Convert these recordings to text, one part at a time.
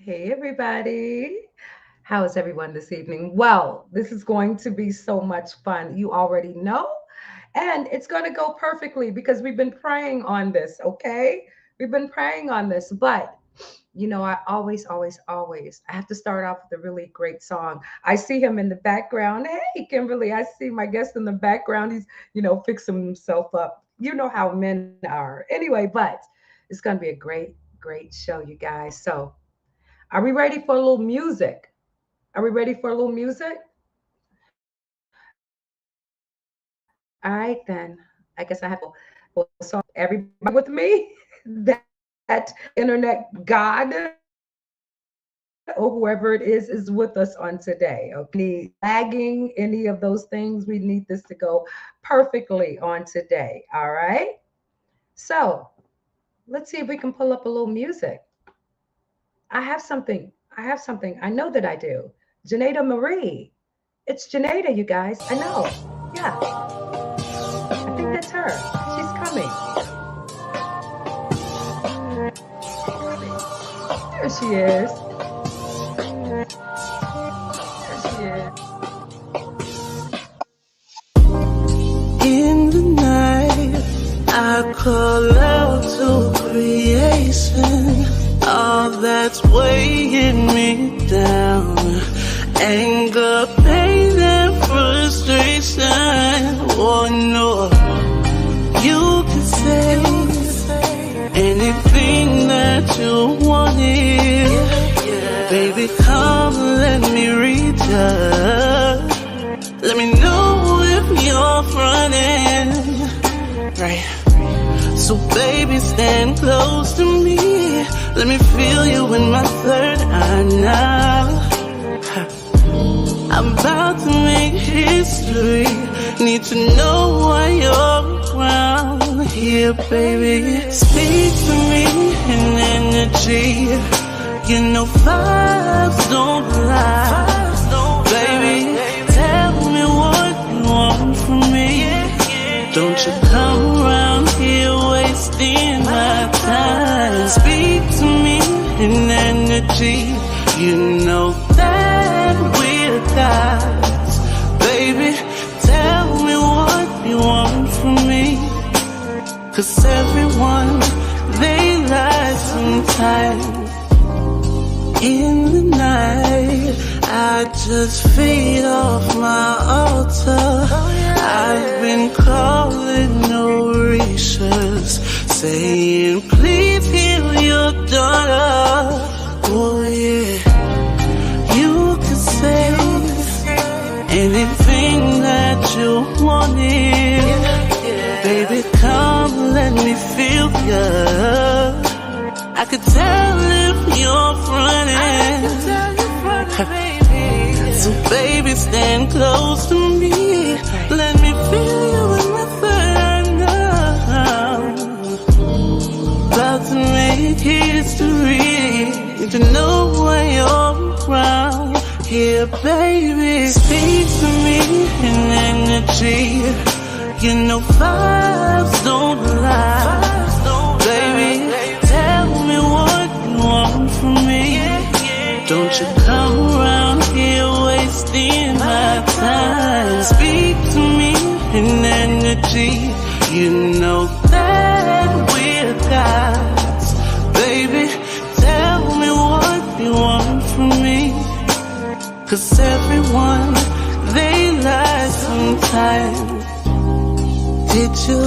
Hey, everybody. How is everyone this evening? Well, this is going to be so much fun. You already know. And it's going to go perfectly because we've been praying on this, okay? We've been praying on this. But, I always, I have to start off with a really great song. I see him in the background. Hey, Kimberly, I see my guest in the background. He's, fixing himself up. You know how men are. Anyway, but it's going to be a great show, you guys. So, are we ready for a little music? Are we ready for a little music? All right, then. I guess I have to song. Everybody with me? That internet God or whoever it is with us on today. Okay. Any lagging, any of those things, we need this to go perfectly on today. All right. So let's see if we can pull up a little music. I have something. I know that I do. Janeda Marie. It's Janeda, you guys. I know. Yeah, I think that's her. She's coming. There she is. There she is. In the night, I call out to creation. All that's weighing me down. Anger, pain, and frustration. Oh no, you can say anything that you wanted. Baby, come, let me read ya. Let me know if you're running. Right. So baby, stand close to me. Let me feel you in my third eye now. I'm about to make history. Need to know why you're around here, baby. Speak to me in energy. You know vibes don't lie. Baby, tell me what you want from me. Don't you come around here wasting my time. Speak to me in energy. You know that we're gods. Baby, tell me what you want from me. 'Cause everyone, they lie sometimes. In the night, I just feed off my altar. I've been calling Orishas, saying please heal your daughter. Oh yeah, you can say anything that you wanted. Baby, come let me feel ya. I could tell if you're running. So baby, stand close to me. Let me feel you in my third now. About to make history. Need to know why you're around here, baby. Speak to me in energy. You know vibes don't lie. Baby, tell me what you want from me. Don't you come around here wasting my time. Speak to me in energy. You know that we're gods. Baby, tell me what you want from me. 'Cause everyone, they lie sometimes. Did you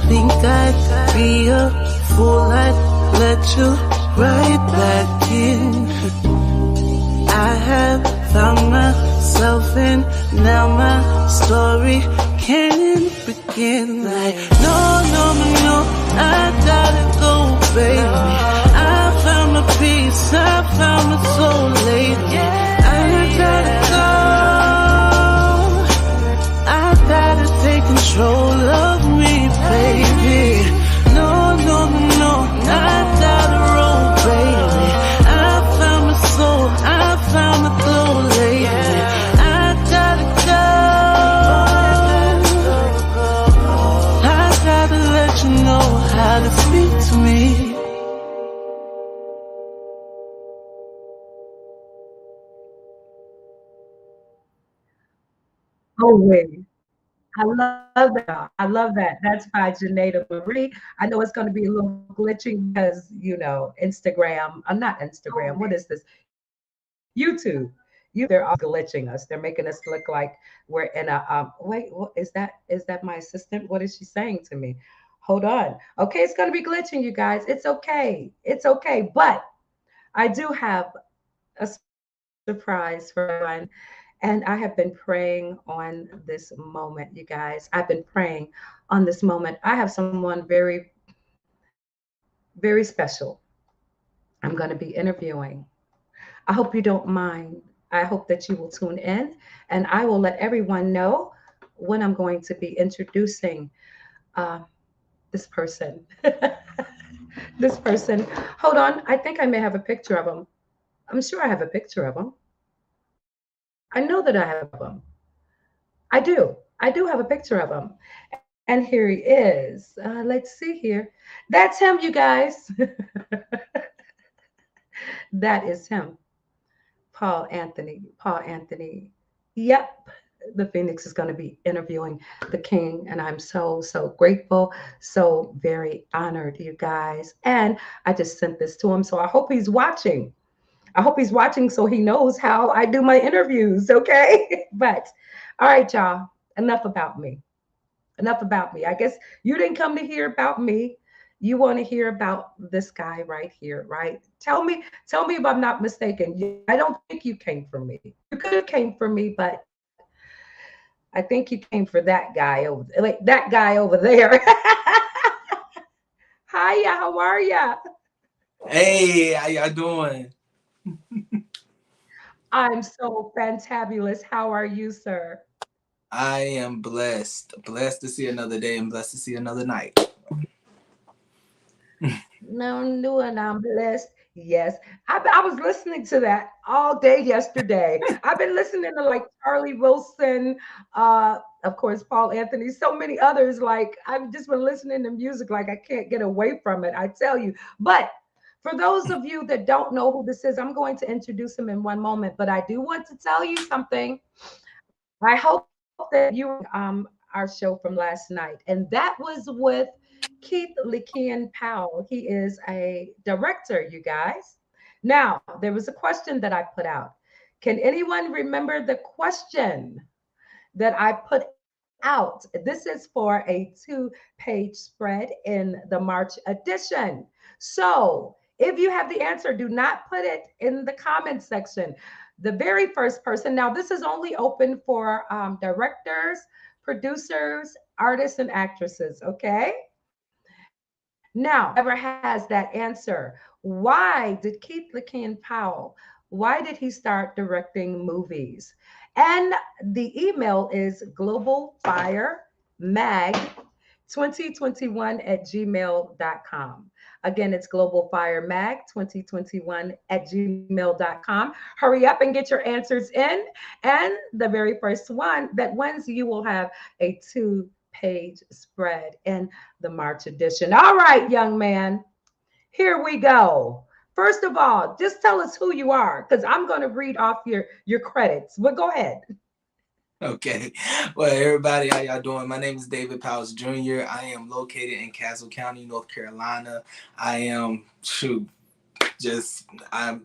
think I'd be a fool? I'd let you right back in. I have found myself and now my story can't begin. Like, no, I gotta go, baby. I found my peace, I found my soul lately. I gotta go. I gotta take control of me, baby. No, I gotta roll, baby. I found my soul, I found my glow lately. I gotta go. I gotta let you know how to speak to me. Always. I love that, y'all. I love that. That's by Janaida Marie. I know it's going to be a little glitching because, Instagram, not Instagram. What is this? YouTube. YouTube, they're always glitching us. They're making us look like we're in a wait, what is that my assistant? What is she saying to me? Hold on. Okay, it's going to be glitching, you guys. It's okay. It's okay. But I do have a surprise for everyone. And I have been praying on this moment, you guys. I've been praying on this moment. I have someone very, very special. I'm going to be interviewing. I hope you don't mind. I hope that you will tune in and I will let everyone know when I'm going to be introducing uh, this person. This person. Hold on. I think I may have a picture of him. I'm sure I have a picture of him. I know that I have a picture of him. I do. I do have a picture of him. And here he is. Let's see here. That's him, you guys. That is him. Paul Anthony. Paul Anthony. Yep. The Phoenix is going to be interviewing the King. And I'm so, so grateful. So very honored, you guys. And I just sent this to him. So I hope he's watching. I hope he's watching so he knows how I do my interviews. Okay. But all right, y'all. Enough about me. Enough about me. I guess you didn't come to hear about me. You want to hear about this guy right here, right? Tell me if I'm not mistaken. I don't think you came for me. You could have came for me, but I think you came for that guy over, like that guy over there. Hiya, how are ya? Hey, how y'all doing? I'm so fantabulous. How are you, sir? I am blessed. Blessed to see another day and blessed to see another night. No, no, and I'm blessed. Yes. I was listening to that all day yesterday. I've been listening to like Charlie Wilson, of course, Paul Anthony, so many others. Like, I've just been listening to music like I can't get away from it, I tell you. But for those of you that don't know who this is, I'm going to introduce him in one moment. But I do want to tell you something. I hope that you our show from last night, and that was with Keith Lekian Powell. He is a director, you guys. Now, there was a question that I put out. Can anyone remember the question that I put out? This is for a two-page spread in the March edition. So, if you have the answer, do not put it in the comment section. The very first person, now this is only open for directors, producers, artists, and actresses, okay? Now, whoever has that answer, why did Keith LeCan Powell, why did he start directing movies? And the email is globalfiremag2021 at gmail.com. Again, it's globalfiremag2021 at gmail.com. Hurry up and get your answers in. And the very first one that wins, you will have a two-page spread in the March edition. All right, young man, here we go. First of all, just tell us who you are, because I'm going to read off your credits. But go ahead. Okay. Well, everybody, how y'all doing? My name is David Pyles Jr. I am located in Castle County, North Carolina. I am, just, I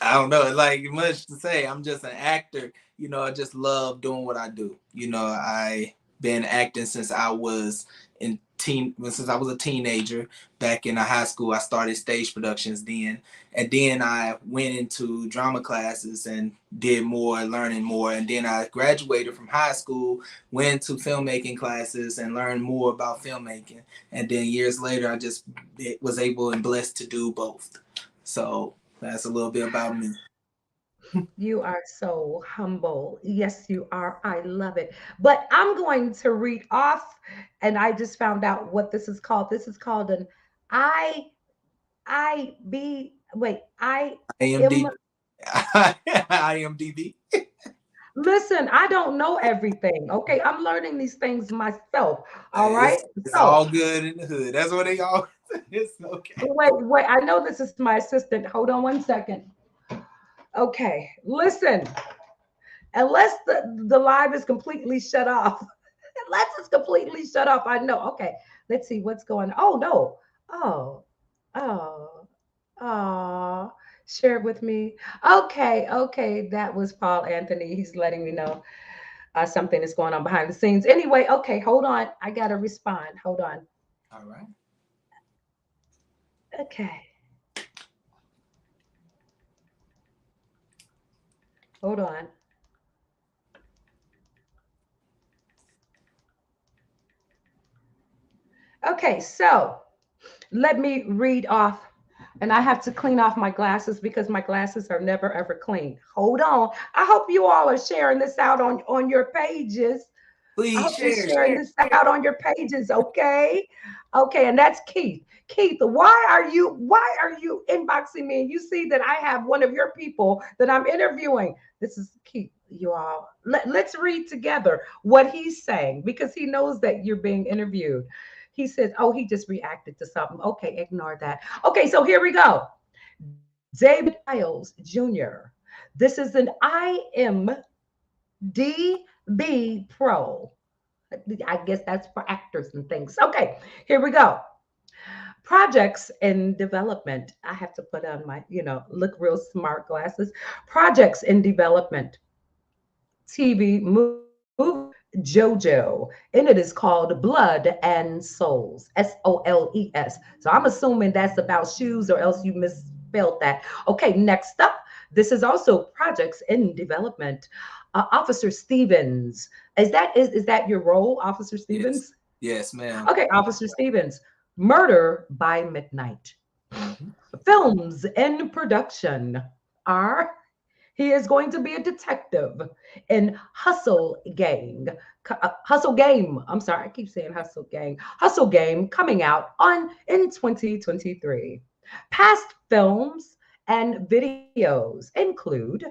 don't know, like much to say. I'm just an actor. I just love doing what I do. I been acting since I was since I was a teenager. Back in high school, I started stage productions then, and then I went into drama classes and did more, learning more, and then I graduated from high school, went to filmmaking classes and learned more about filmmaking, and then years later, I just was able and blessed to do both. So that's a little bit about me. You are so humble. Yes, you are. I love it. But I'm going to read off, and I just found out what this is called. This is called an I am. IMDb. IMDb. Listen, I don't know everything. Okay, I'm learning these things myself. All right. It's So all good in the hood. That's what they all. It's okay. wait. I know this is my assistant. Hold on one second. Okay, listen. unless the live is completely shut off. Unless it's completely shut off, I know. Okay, let's see what's going on. Oh no. Oh, oh, oh. Share it with me. Okay, okay. That was Paul Anthony. He's letting me know something is going on behind the scenes. Anyway, okay, hold on. I gotta respond. Hold on. All right. Okay, hold on. Okay, so let me read off, and I have to clean off my glasses because my glasses are never ever clean. Hold on. I hope you all are sharing this out on your pages. I Please hope you're share, sharing share. this out on your pages, okay? Okay, and that's Keith. Keith, why are you inboxing me? And you see that I have one of your people that I'm interviewing. This is Keith, you all. Let's read together what he's saying because he knows that you're being interviewed. He says, "Oh, he just reacted to something." Okay, ignore that. Okay, so here we go. David Pyles Jr. This is an IMDb Pro. I guess that's for actors and things. Okay, here we go. Projects in development. I have to put on my, look real smart glasses. Projects in development. TV movie JoJo, and it is called Blood and Souls. Soles. So I'm assuming that's about shoes, or else you misspelled that. Okay, next up, this is also projects in development. Officer Stevens. Is that your role, Officer Yes. Stevens? Yes, ma'am. Okay, Officer Stevens. Murder by Midnight. Mhm. Films in production are he is going to be a detective in Hustle Gang. Hustle Game. I'm sorry, I keep saying Hustle Gang. Hustle Game coming out on in 2023. Past films and videos include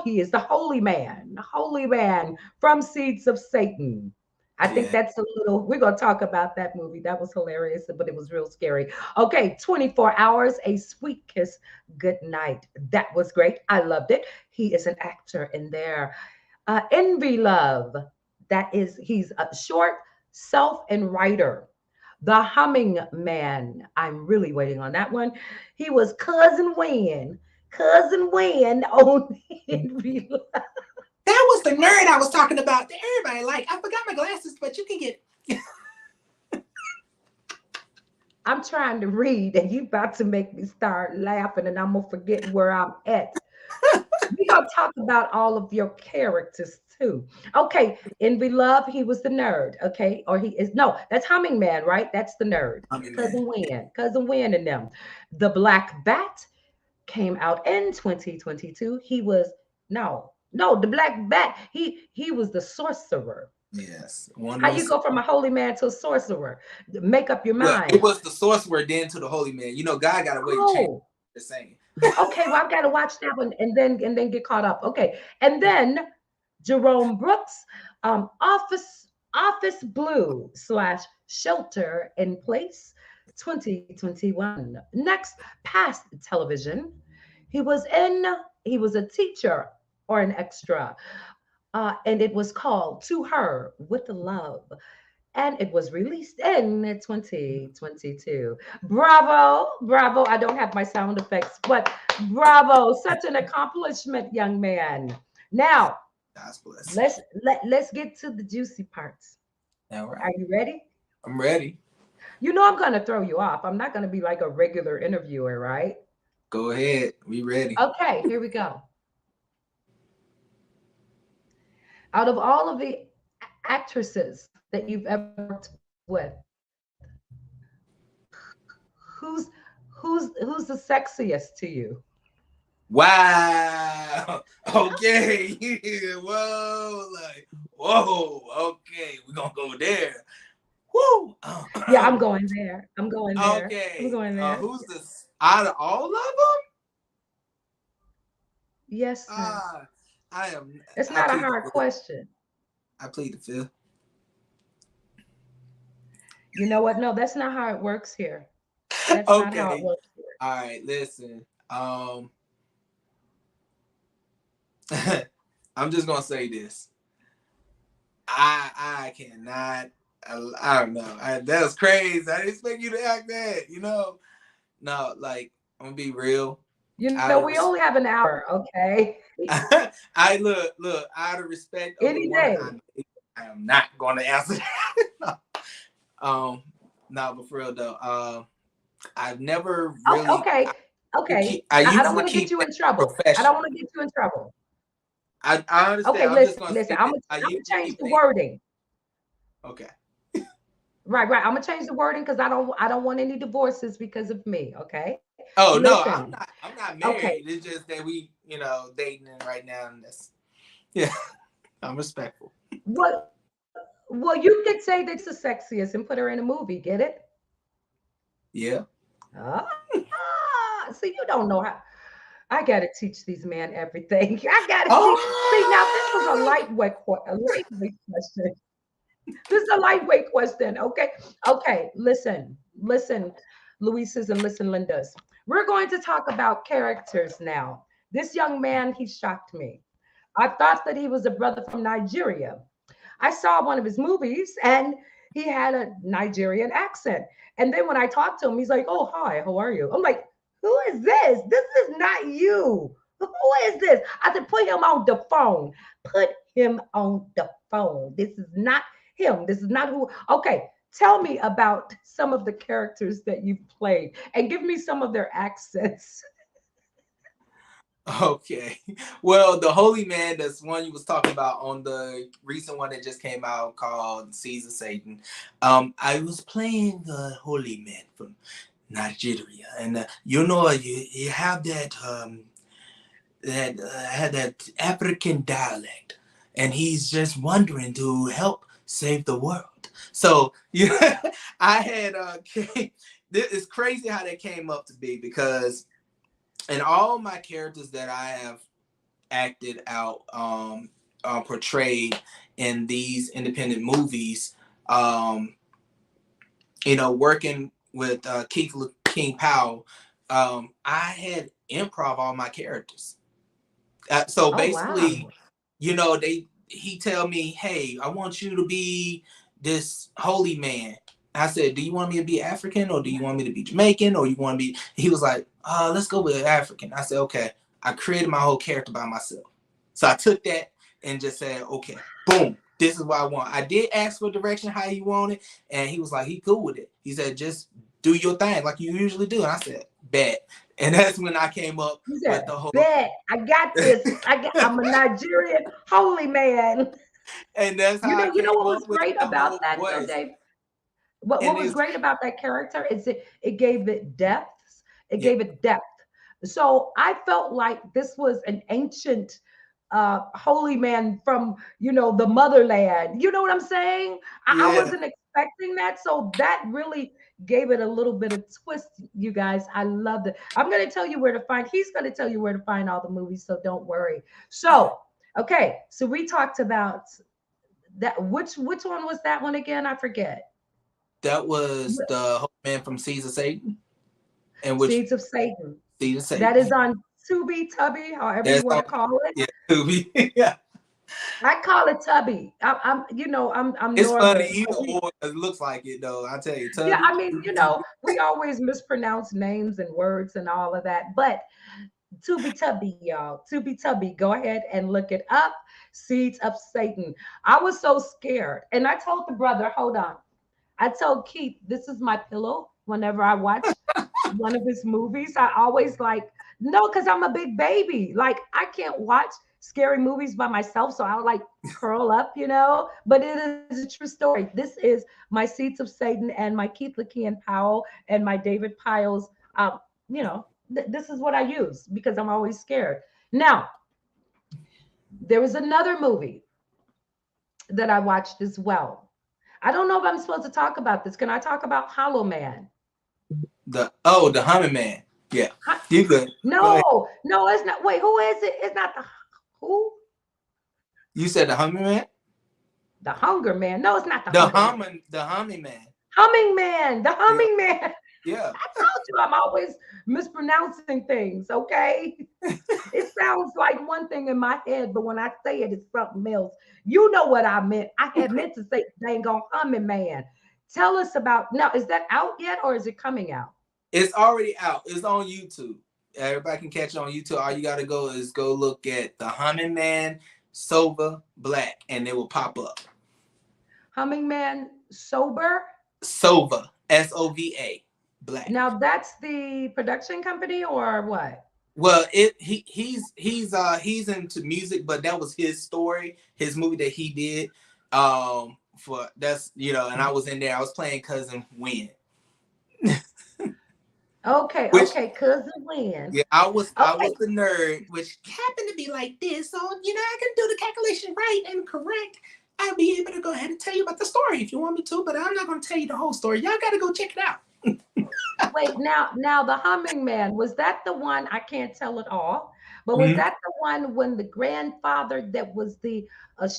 he is the holy man from Seeds of Satan. I think Yeah. that's a little, we're going to talk about that movie. That was hilarious, but it was real scary. Okay, 24 hours, a sweet kiss, good night. That was great. I loved it. He is an actor in there. Envy Love, he's a short self and writer. The Humming Man, I'm really waiting on that one. He was Cousin Win on Envy Love. That was the nerd I was talking about. That everybody like. I forgot my glasses, but you can get. I'm trying to read, and you about to make me start laughing, and I'm gonna forget where I'm at. We're gonna talk about all of your characters too. Okay, in Beloved, he was the nerd. Okay, or he is no, that's Humming Man, right? That's the nerd. I mean, man. Cousin Win, and them. The Black Bat came out in 2022. He was no, the Black Bat. He was the sorcerer. Yes. One How you was. go from a holy man to a sorcerer? Make up your Well, it mind. was the sorcerer then to the holy man. You know, God got a way to change Oh, the same. okay, well, I've got to watch that one and then get caught up. Okay, and then Jerome Brooks, Office Blue slash Shelter in Place, 2021. Next, past television, he was in. He was a teacher or an extra, and it was called To Her with Love, and it was released in 2022. Bravo, bravo. I don't have my sound effects, but bravo. Such an accomplishment, young man. Now, God's bless. let's get to the juicy parts. All right. Are you ready? I'm ready. You know I'm going to throw you off. I'm not going to be like a regular interviewer, right? Go ahead. We ready. Okay, here we go. Out of all of the actresses that you've ever worked with, who's who's the sexiest to you? Wow. Okay. Whoa. Like, whoa. Okay. We're gonna go there. Woo. Yeah, I'm going there. I'm going there. I'm Okay. going there. Who's this out of all of them? Yes, sir. Uh I am It's I not a plead the hard fifth. question. I plead the fifth. You know what? No, that's not how it works here. That's not how it Okay. works here. All right, listen. I'm just gonna say this. I cannot. I don't know. That was crazy. I didn't expect you to act that. No, like I'm gonna be real. We only have an hour, okay? I look. Out of respect of the Any woman day. I am not going to answer that. No, but for real though, I've never Oh, really. okay. Okay. I I don't usually want to get keep you it in trouble. I don't professional. want to get you in trouble. I understand. Okay, I'm just listen, gonna listen. say I'm this. gonna, I I'm gonna usually change keep the things wording. okay. Right, right. I'm gonna change the wording because I don't want any divorces because of me. Okay. Oh no, Listen. I'm not Okay. married. It's just that we, dating right now, and that's yeah. I'm respectful. Well, you could say that she's the sexiest and put her in a movie. Get it? Yeah. So you don't know how. I got to teach these men everything. I got to teach. See, now this was a Oh. lightweight question. This is a lightweight question. Okay. Okay. Listen, Luisas and listen, Lindas. We're going to talk about characters now. This young man, he shocked me. I thought that he was a brother from Nigeria. I saw one of his movies and he had a Nigerian accent. And then when I talked to him, he's like, "Oh, hi, how are you?" I'm like, "Who is this? This is not you. Who is this?" I said, "Put him on the phone. Put him on the phone. This is not him. This is not who." Okay, tell me about some of the characters that you've played and give me some of their accents. Okay. Well, the Holy Man, that's one you was talking about on the recent one that just came out called Caesar Satan. I was playing the Holy Man from Nigeria, and you have that had that African dialect, and he's just wondering to help save the world. So yeah, I had it's crazy how that came up to be because in all my characters that I have acted out, portrayed in these independent movies, um, working with Keith King Powell, I had improv all my characters. So Oh, basically, wow. he tell me, "Hey, I want you to be this holy man." I said, "Do you want me to be African or do you want me to be Jamaican or you want to be?" He was like, "Let's go with African." I said, "Okay." I created my whole character by myself. So I took that and just said, "Okay, boom, this is what I want." I did ask for direction how you want it, and he was like, he cool with it. He said, "Just do your thing like you usually do." And I said, "Bet." And that's when I came up He with said, the whole "Bet I got this. I'm a Nigerian holy man." and that's how I You know came what was up with great the about whole that though, voice. Dave? What And was it's great about that character is it gave it depth. It yeah, gave it depth. So I felt like this was an ancient holy man from the motherland. You know what I'm saying? I yeah, wasn't expecting that, so that really gave it a little bit of twist. You guys, I loved it. I'm going to tell you where to find. He's going to tell you where to find all the movies, so don't worry. So okay, so we talked about that. Which one was that one again? I forget. that was the whole man from Caesar Satan, and which Seeds of Satan. Caesar That is Satan. on Tubi, Tubby, however you That's want all. to call it. Yeah, movie. Yeah, I call it Tubby. I'm it's funny northern, either so we. or. It looks like it though. I tell you, Yeah, Tubby. I mean, we always mispronounce names and words and all of that. But Tubi Tubby, y'all, Tubi Tubby, go ahead and look it up. Seeds of Satan. I was so scared, and I told the brother, hold on. I told Keith, this is my pillow. Whenever I watch one of his movies, I always like, no, because I'm a big baby. Like, I can't watch scary movies by myself. So I'll like curl up, But it is a true story. This is my Seeds of Satan and my Keith LaKean Powell and my David Pyles. This is what I use because I'm always scared. Now, there was another movie that I watched as well. I don't know if I'm supposed to talk about this. Can I talk about Hollow Man? The Humming Man. Yeah, Huh? you good? Go ahead. No, no, it's not. Wait, who is it? It's not the who? You said the Humming Man. The Hunger Man. No, it's not the The Hunger Man. humming, the Humming Man. Humming Man. The Yeah, Humming Man. Yeah. I told you I'm always mispronouncing things, okay? It sounds like one thing in my head, but when I say it, it's something else. You know what I meant. I had meant to say dang on humming man. Tell us about now. Is that out yet or is it coming out? It's already out. It's on YouTube. Everybody can catch it on YouTube. All you gotta go is go look at the Humming Man Sova Black, and it will pop up. Humming man sober. Sova, Sova, Black. Now that's the production company or what? Well, he's into music, but that was his story, his movie that he did. For that's and I was in there. I was playing cousin Win, Okay, which okay, cousin Lynn. yeah, I Okay, was the nerd, which happened to be like this. So I can do the calculation right and correct. I'll be able to go ahead and tell you about the story if you want me to, but I'm not going to tell you the whole story. Y'all got to go check it out. wait, now the humming man, was that the one? I can't tell it all, but was Mhm. that the one when the grandfather that was the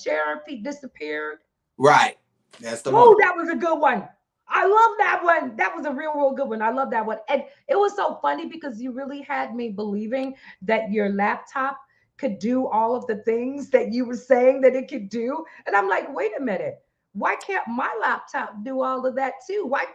sheriff, he disappeared? Right, that's the one. Whoa, that was a good one. I love that one. That was a real good one. I love that one. And it was so funny because you really had me believing that your laptop could do all of the things that you were saying that it could do. And I'm like, wait a minute. Why can't my laptop do all of that too? Why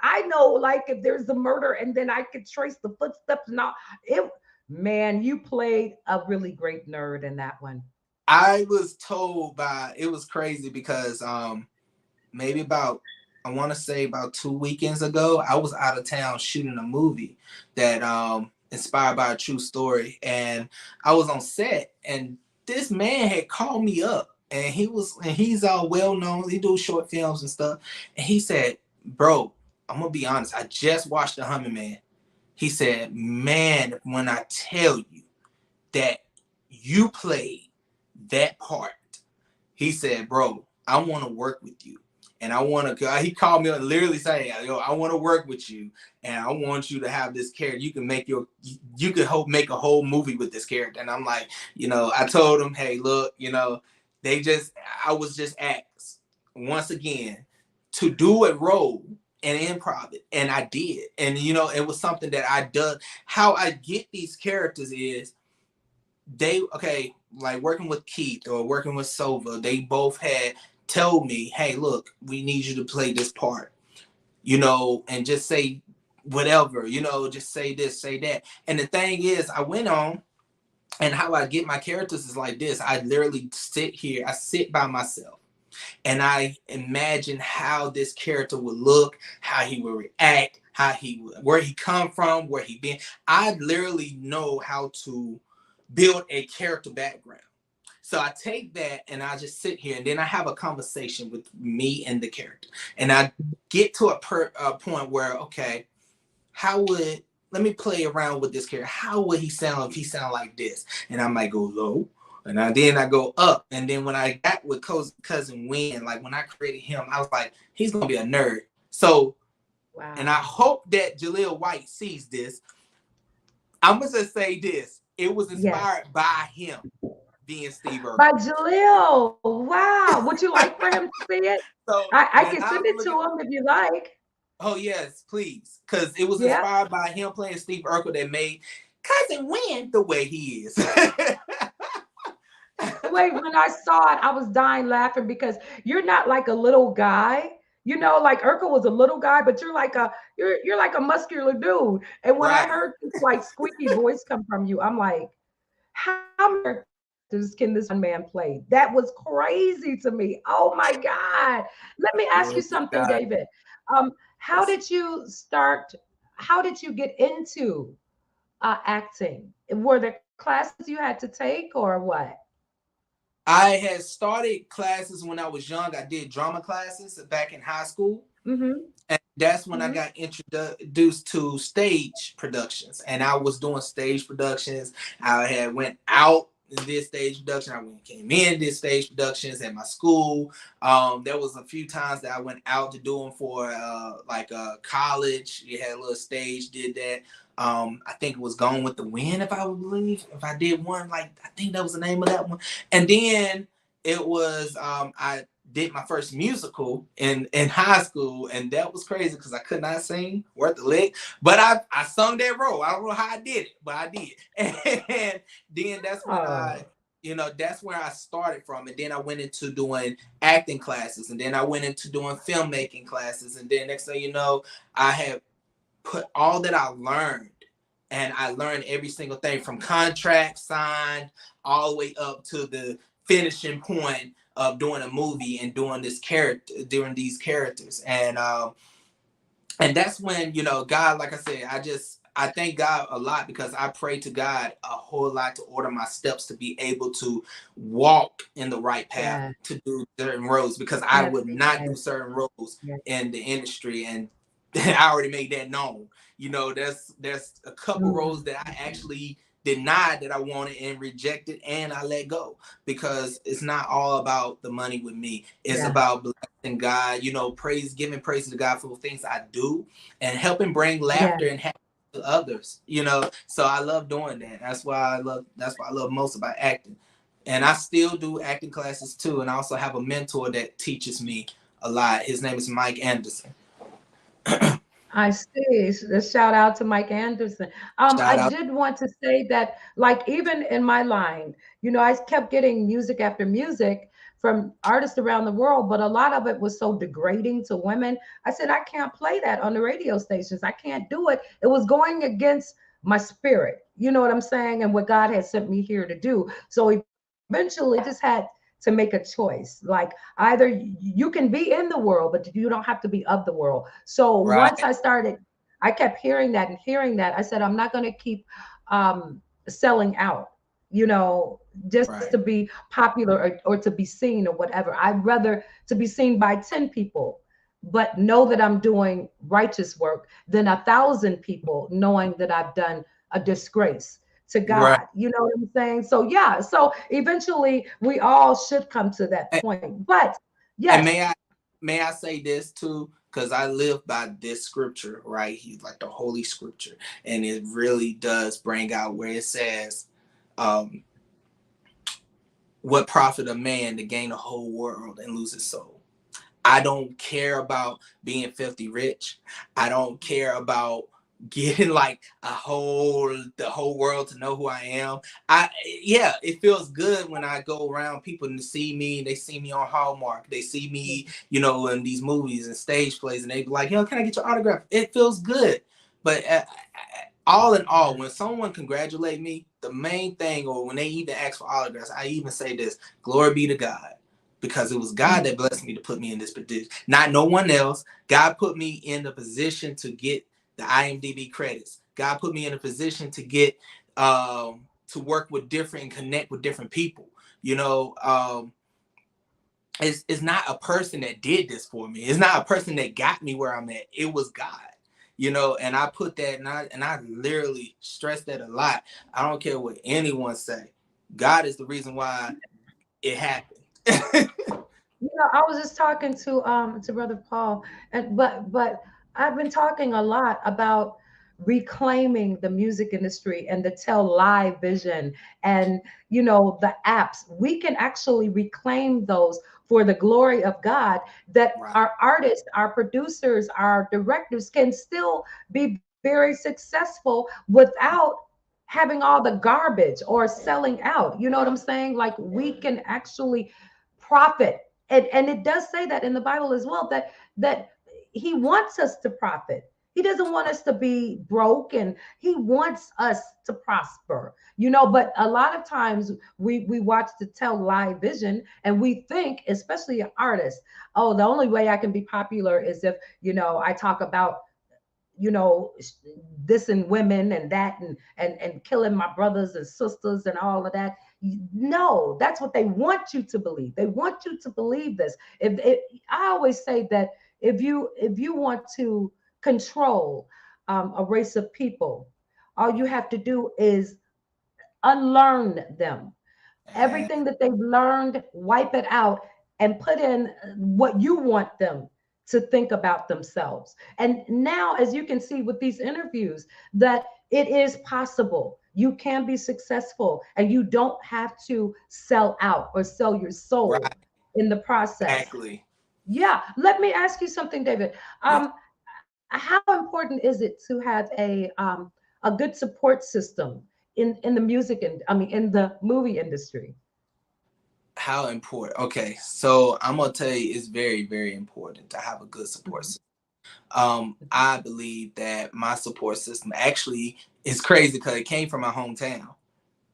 I know like if there's a murder and then I could trace the footsteps and all it man, you played a really great nerd in that one. I was told by it was crazy because maybe about I want to say about 2 weekends ago, I was out of town shooting a movie that inspired by a true story, and I was on set, and this man had called me up, and he's well known. He do short films and stuff, and he said, "Bro, I'm gonna be honest. I just watched The Humming Man." He said, "Man, when I tell you that you played that part," he said, "Bro, I want to work with you." And I want to, he called me and literally saying, "Yo, I want to work with you. And I want you to have this character. You can make a whole movie with this character." And I'm like, I told him, "Hey, look, I was just asked once again to do a role and improv it. And I did. And, it was something that I done. How I get these characters is like working with Keith or working with Sova, they both had told me, "Hey, look, we need you to play this part, and just say whatever, just say this, say that." And the thing is, I went on, and how I get my characters is like this. I literally I sit by myself, and I imagine how this character would look, how he would react, where he come from, where he been. I literally know how to build a character background. So I take that and I just sit here, and then I have a conversation with me and the character, and I get to a point where, okay, let me play around with this character. How would he sound if he sound like this? And I might go low, and then I go up. And then when I got with cousin Win, like when I created him, I was like, he's gonna be a nerd. So, and I Wow. hope that Jaleel White sees this. I'm gonna just say this: it was Yes. inspired by him being Steve By Urkel. Jaleel. Wow. Would you like for him to see it? So I when can I send was it to looking, him if you like. oh yes, please, because it was Yeah. inspired by him playing Steve Urkel that made Cousin Win the way he is. Wait, when I saw it, I was dying laughing because you're not like a little guy. Like Urkel was a little guy, but you're like a muscular dude. And when I Right. heard this like squeaky voice come from you, I'm like, how many characters can this one man play? That was crazy to me. Oh my God. Let me ask you Oh my something, God. David. How Yes. did you start? How did you get into acting? Were there classes you had to take or what? I had started classes when I was young. I did drama classes back in high school. Mm-hmm. And that's when I Mm-hmm. got introduced to stage productions. And I was doing stage productions. I had went out and did stage production. Came in, did stage productions at my school. There was a few times that I went out to do them for college. You had a little stage, did that. I think it was Gone with the Wind, if I would believe. If I did one, I think that was the name of that one. And then it was I did my first musical in high school, and that was crazy because I could not sing worth a lick, but I sung that role. I don't know how I did it, but I did. And then that's when Oh, that's where I started from. And then I went into doing acting classes, and then I went into doing filmmaking classes, and then next thing you know, I have put all that I learned, and I learned every single thing from contract signed all the way up to the finishing point of doing a movie and doing these characters. And that's when, God, like I said, I thank God a lot because I pray to God a whole lot to order my steps to be able to walk in the right path yeah, to do certain roles, because I yes, would not yes, do certain roles yes. in the industry. And I already made that known. There's a couple roles Mm, that I actually denied that I wanted and rejected, and I let go, because it's not all about the money with me. It's yeah, about blessing God, giving praise to God for the things I do, and helping bring yeah. laughter and happiness to others. So I love doing that. That's what I love most about acting. And I still do acting classes too, and I also have a mentor that teaches me a lot. His name is Mike Anderson. I see. A shout out to Mike Anderson. I Shout out. did want to say that, like, even in my line, I kept getting music after music from artists around the world, but a lot of it was so degrading to women. I said, I can't play that on the radio stations. I can't do it. It was going against my spirit. You know what I'm saying? And what God had sent me here to do. So eventually, I just had to make a choice. Like, either you can be in the world, but you don't have to be of the world. So once I Right, started, I kept hearing that and hearing that. I said, I'm not going to keep selling out, you know, just to right, be popular, or to be seen or whatever. I'd rather to be seen by 10 people, but know that I'm doing righteous work, than 1,000 people knowing that I've done a disgrace to right. God. You know what I'm saying? So yeah, so eventually we all should come to that And, point. But and yes, may I say this too? Because I live by this scripture right here, like the Holy Scripture, and it really does bring out where it says, um, "What profit a man to gain the whole world and lose his soul?" I don't care about being filthy rich. I don't care about getting like the whole world to know who I am. Yeah, it feels good when I go around people and see me, and they see me on Hallmark. They see me, in these movies and stage plays, and they be like, "Yo, can I get your autograph?" It feels good. But all in all, when someone congratulate me, the main thing, or when they even ask for autographs, I even say this: "Glory be to God." Because it was God that blessed me to put me in this position, not no one else. God put me in the position to get the IMDb credits. God put me in a position to get to work with different and connect with different people. It's not a person that did this for me. It's not a person that got me where I'm at. It was God. And I put that, and I literally stress that a lot. I don't care what anyone say. God is the reason why it happened. I was just talking to Brother Paul, and but I've been talking a lot about reclaiming the music industry and the tell live vision, and the apps. We can actually reclaim those for the glory of God, that Right. our artists, our producers, our directors can still be very successful without having all the garbage or selling out. You know what I'm saying? Like, we can actually profit, and it does say that in the Bible as well, that he wants us to profit. He doesn't want us to be broke, and he wants us to prosper. But a lot of times we watch the tell live vision, and we think, especially an artist, oh, the only way I can be popular is if I talk about you know this and women and that, and killing my brothers and sisters and all of that. No, that's what they want you to believe. They want you to believe this. If I always say that, if you want to control a race of people, all you have to do is unlearn them. And Everything that they've learned, wipe it out, and put in what you want them to think about themselves. And now, as you can see with these interviews, that it is possible. You can be successful, and you don't have to sell out or sell your soul right. in the process. Exactly. Yeah. Let me ask you something, David. Yeah. How important is it to have a good support system in the music and I mean in the movie industry? How important? Okay, so I'm gonna tell you, it's very, very important to have a good support Mhm. system. I believe that my support system actually is crazy because it came from my hometown.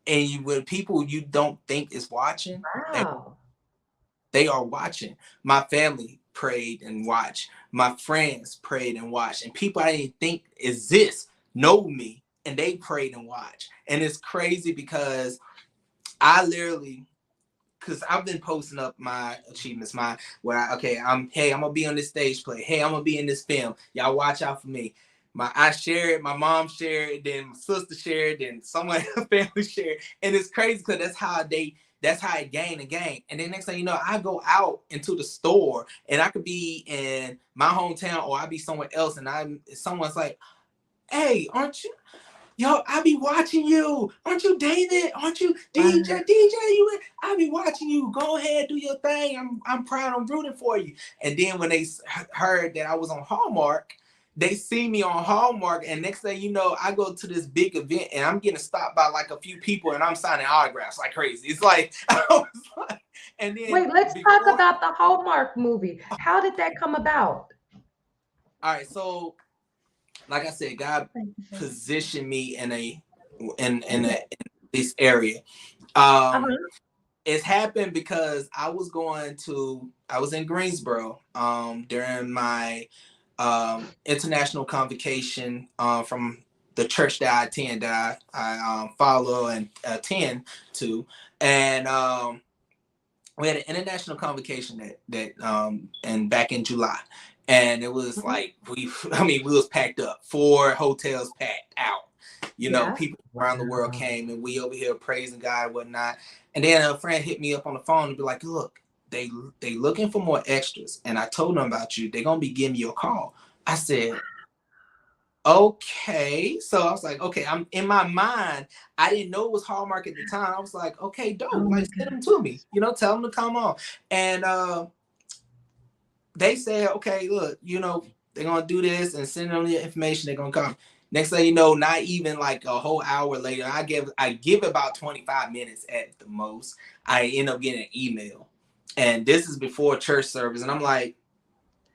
And you, when people you don't think is watching, they Wow. they are watching. My family prayed and watched. My friends prayed and watched. And people I didn't think exist know me and they prayed and watched. And it's crazy because I literally, because I've been posting up my achievements, my where I, okay, I'm gonna be on this stage play. Hey, I'm gonna be in this film. Y'all watch out for me. I share it, my mom shared it, then my sister shared it, then someone in the family shared. And it's crazy because that's how it gain and gain. And then next thing you know, I go out into the store and I could be in my hometown or I be somewhere else and someone's like, hey, aren't you? Yo, I be watching you. Aren't you David? Aren't you DJ? Wow. DJ, I be watching you. Go ahead, do your thing. I'm proud. I'm rooting for you. And then when they heard that I was on Hallmark, they see me on Hallmark, and next thing you know, I go to this big event, and I'm getting stopped by like a few people, and I'm signing autographs like crazy. It's like I was like, and then Wait, let's talk before, about the Hallmark movie. How did that come about? all right, so like I said, God Thank you, David. positioned me Yeah. in this area. Um, Uh-huh. it's happened because I was in Greensboro during my international convocation from the church that I attend, that I follow and attend to, and we had an international convocation and back in July, and it was Mhm. like we was packed up, 4 hotels packed out. You know, Yeah. people around the world Wow. came, and we over here praising God and whatnot. And then a friend hit me up on the phone and be like, "Look, they they looking for more extras, and I told them about you. They're gonna be giving you a call." I said, okay. So I was like, okay, I'm in my mind. I didn't know it was Hallmark at the time. I was like, okay, Oh dope. my Like send them to me, gosh. tell them to come on. And they said, okay, look, they're gonna do this and send them the information, they're gonna come. Next thing you know, not even like a whole hour later, I give about 25 minutes at the most. I end up getting an email. And this is before church service. And I'm like,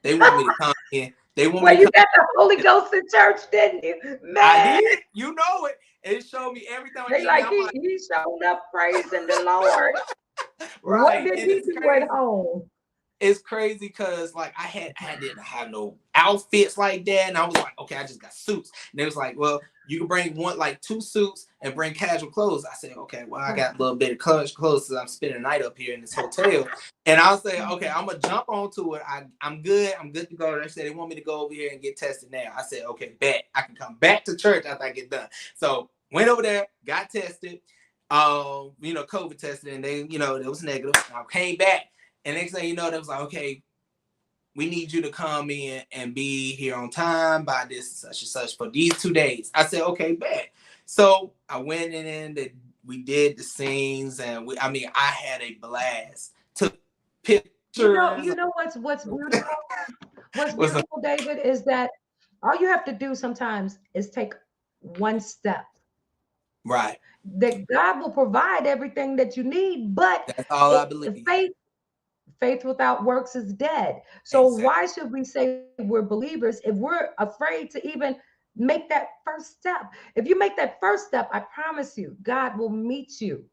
they want me to come in. They want me Well, to you come. got the Holy Ghost in church, didn't you? I Man, did. You know it. It showed me everything on they email. like I'm like, he showed up praising the Lord. What right. did And he it's do at crazy. home? It's crazy because like I didn't have no outfits like that. And I was like, okay, I just got suits. And they was like, well, you can bring like 2 suits and bring casual clothes. I said, okay, well, I got a little bit of clothes because I'm spending the night up here in this hotel. And I was saying, okay, I'm gonna jump onto it. I'm good. I'm good to go. They said they want me to go over here and get tested now. I said, okay, bet. I can come back to church after I get done. So went over there, got tested, COVID tested, and they, it was negative. I came back. And next thing you know, they was like, okay, we need you to come in and be here on time by this such and such for these 2 days. I said, okay, bet. So I went in and we did the scenes, and I had a blast. Took pictures. You know what's beautiful? What's Was a, beautiful, David, is that all you have to do sometimes is take one step. right. That God will provide everything that you need, but That's all I it, believe. faith without works is dead. So Exactly. why should we say we're believers if we're afraid to even make that first step? If you make that first step, I promise you, God will meet you.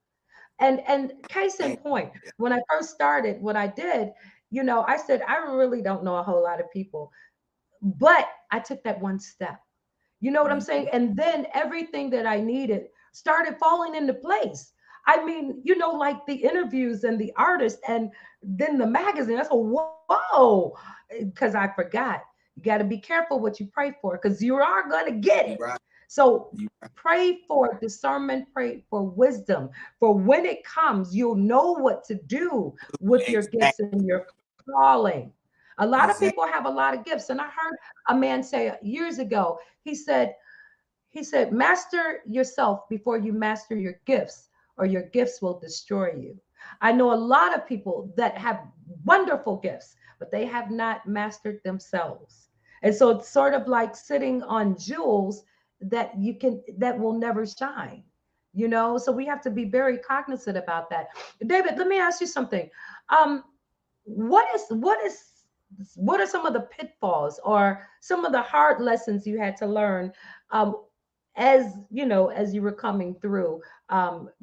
And case in point, when I first started, what I did, I said I really don't know a whole lot of people, but I took that one step. You know what I'm saying? Mhm. And then everything that I needed started falling into place. I mean, like the interviews and the artists and then the magazine. I said, whoa, because I forgot. You got to be careful what you pray for because you are going to get it. You right. So You right. pray for discernment, pray for wisdom. For when it comes, you'll know what to do with your gifts Exactly. and your calling. A lot of people have a Exactly. lot of gifts. And I heard a man say years ago, he said, master yourself before you master your gifts, or your gifts will destroy you. I know a lot of people that have wonderful gifts, but they have not mastered themselves. And so it's sort of like sitting on jewels that will never shine. So we have to be very cognizant about that. David, let me ask you something. Um, what are some of the pitfalls or some of the hard lessons you had to learn, um, as you were coming through,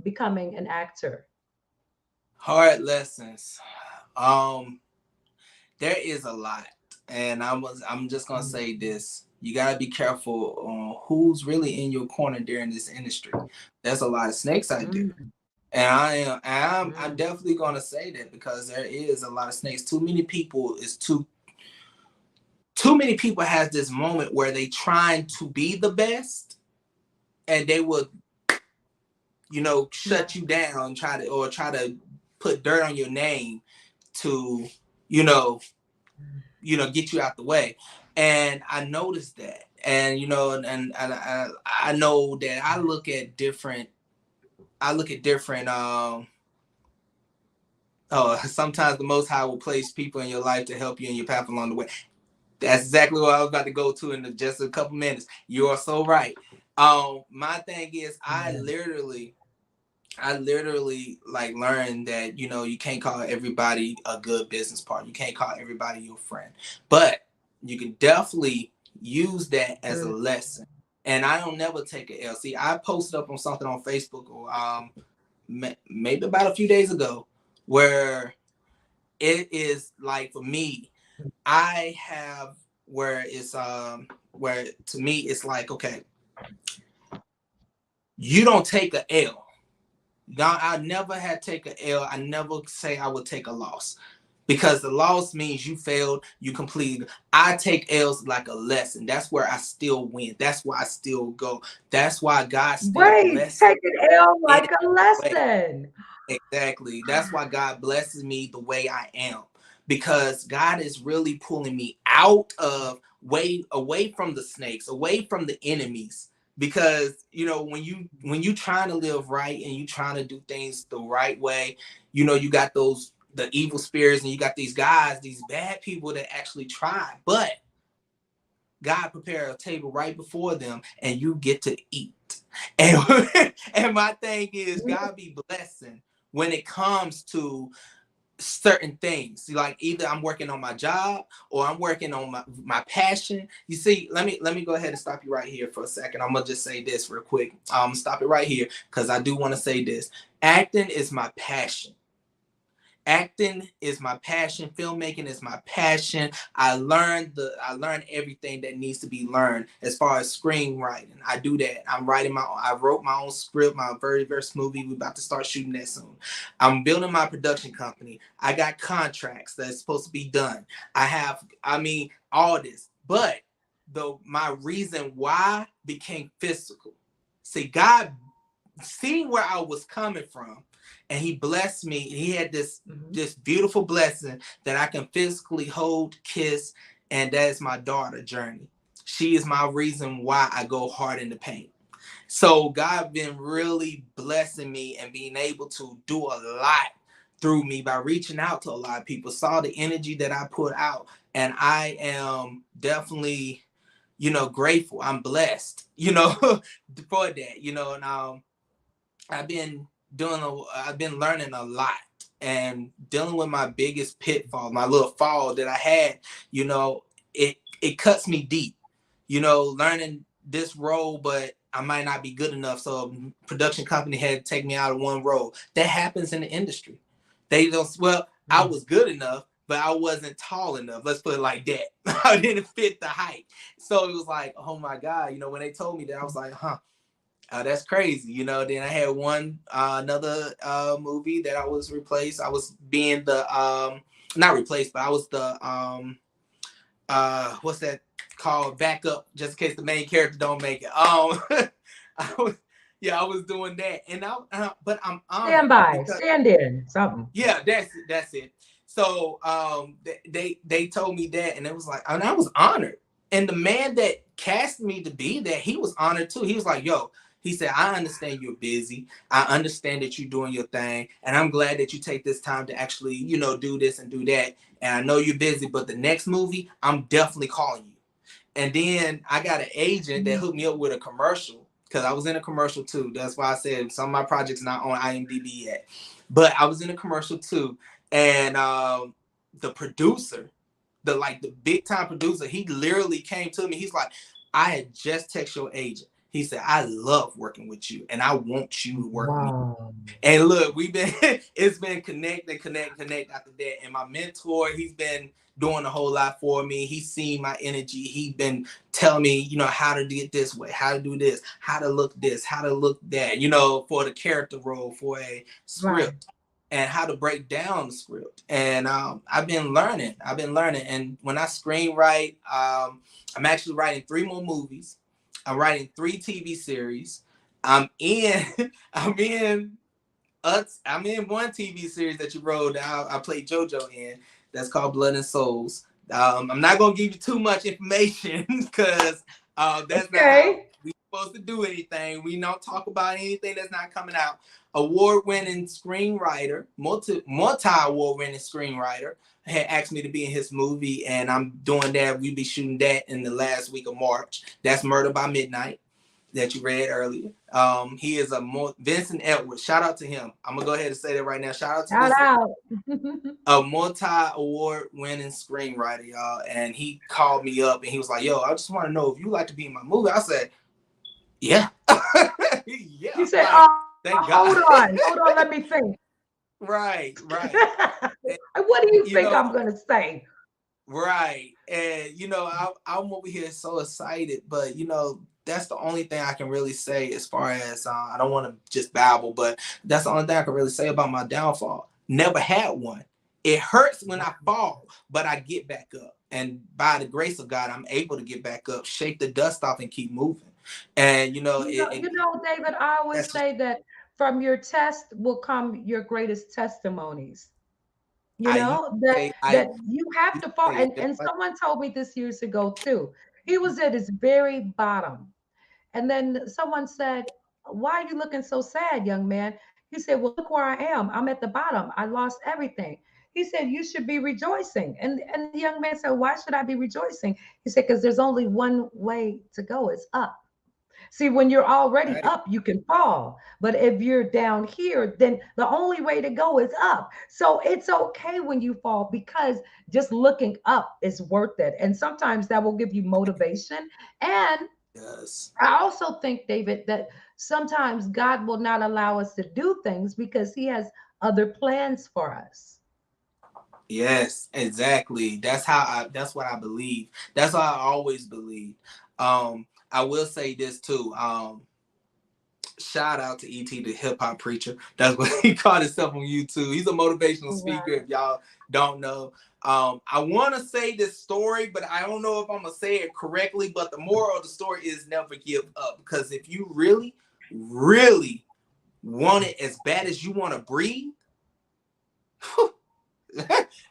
becoming an actor? Hard lessons. Um, there is a lot, and I'm just gonna Mm, say this: you gotta be careful on who's really in your corner during this industry. There's a lot of snakes out there, mm, and I'm mm. definitely gonna say that because there is a lot of snakes. Too many people has this moment where they trying to be the best, and they will Yeah. shut you down, try to put dirt on your name to you know get you out the way. And I noticed that, and I know that I look at different sometimes the Most High will place people in your life to help you in your path along the way. That's exactly what I was about to go to in just a couple minutes. You are so right. My thing is, I literally like learned that you can't call everybody a good business partner. You can't call everybody your friend, but you can definitely use that as a Good. lesson. And I don't never take a L. See, I posted up on something on Facebook or maybe about a few days ago where it is like for me, I have where to me it's like, okay, you don't take a L. Now, I never had take a L. I never say I would take a loss because the loss means you failed, you completed. I take L's like a lesson. That's where I still win. That's why I still go. That's why God still Wait, blesses take it L in like a a way. lesson. Exactly. That's why God blesses me the way I am because God is really pulling me out of way away from the snakes, away from the enemies. Because when you trying to live right and you trying to do things the right way, you got the evil spirits and you got these guys, these bad people that actually try, but God prepared a table right before them and you get to eat. And and my thing is God be blessing when it comes to certain things. Like either I'm working on my job or I'm working on my passion. You see, let me go ahead and stop you right here for a second. I'm gonna just say this real quick. Stop it right here because I do want to say this. Acting is my passion. Acting is my passion. Filmmaking is my passion. I learned everything that needs to be learned as far as screenwriting. I do that. I wrote my own script, my very first movie. We're about to start shooting that soon. I'm building my production company. I got contracts that's supposed to be done. All this. But my reason why became physical. See, God seeing where I was coming from, and He blessed me. He had Mhm. this beautiful blessing that I can physically hold, kiss, and that is my daughter, Journey. She is my reason why I go hard in the paint. So God been really blessing me and being able to do a lot through me by reaching out to a lot of people. Saw the energy that I put out, and I am definitely, grateful. I'm blessed, for that, and I've been I've been learning a lot and dealing with my biggest pitfall, my little fall that I had, it cuts me deep, learning this role, but I might not be good enough. So production company had to take me out of one role. That happens in the industry. They don't, well, I Mm. was good enough, but I wasn't tall enough. Let's put it like that. I didn't fit the height. So it was like, oh my God, when they told me that, I was like, huh. That's crazy, Then I had one another movie that I was replaced. I was being the not replaced, but I was the what's that called? Backup, just in case the main character don't make it. I was yeah, I was doing that, and but I'm Stand honored by, because stand in, something. yeah, that's it. So they told me that, and it was like, and I was honored. And the man that cast me to be that, he was honored too. He was like, "Yo, He said, I understand you're busy. I understand that you're doing your thing. And I'm glad that you take this time to actually, do this and do that. And I know you're busy, but the next movie, I'm definitely calling you. And then I got an agent that hooked me up with a commercial because I was in a commercial too. That's why I said some of my projects not on IMDb yet. But I was in a commercial too. And the producer, the big time producer, he literally came to me. He's like, I had just texted your agent. He said, I love working with you and I want you to work with me. Wow. And look, it's been connect after that. And my mentor, he's been doing a whole lot for me. He's seen my energy. He's been telling me, how to do it this way, how to do this, how to look this, how to look that, for the character role, for a script. Right. And how to break down the script. And I've been learning. And when I screenwrite, I'm actually writing 3 more movies. I'm writing 3 TV series. I'm in one TV series that you wrote. I played JoJo in. That's called Blood and Souls. I'm not gonna give you too much information because that's not how we're supposed to do anything. We don't talk about anything that's not coming out. Award-winning screenwriter, multi-award-winning screenwriter, had asked me to be in his movie, and I'm doing that. We'll be shooting that in the last week of March. That's Murder by Midnight that you read earlier. He is Vincent Edwards. Shout out to him. I'm gonna go ahead and say that right now. Shout out to Vincent. A multi-award winning screenwriter, y'all. And he called me up and he was like, yo, I just want to know if you like to be in my movie. I said, yeah. Yeah. He said, thank God. Hold on, let me think. Right. What do you think I'm gonna say? Right. And I'm over here so excited, but that's the only thing I can really say as far as I don't want to just babble, but that's the only thing I can really say about my downfall. Never had one. It hurts when I fall, but I get back up. And by the grace of God, I'm able to get back up, shake the dust off, and keep moving. And David, I always say that from your test will come your greatest testimonies. That you have to fall. And someone told me this years ago too. He was at his very bottom. And then someone said, why are you looking so sad, young man? He said, well, look where I am. I'm at the bottom. I lost everything. He said, you should be rejoicing. And the young man said, why should I be rejoicing? He said, because there's only one way to go. It's up. See, when you're already up, you can fall. But if you're down here, then the only way to go is up. So it's okay when you fall because just looking up is worth it. And sometimes that will give you motivation. And yes, I also think, David, that sometimes God will not allow us to do things because he has other plans for us. Yes, exactly. That's what I believe. That's what I always believe. I will say this too. Shout out to E.T. the hip hop preacher. That's what he called himself on YouTube. He's a motivational speaker. If y'all don't know, I want to say this story, but I don't know if I'm gonna say it correctly. But the moral of the story is never give up, because if you really, really want it as bad as you want to breathe,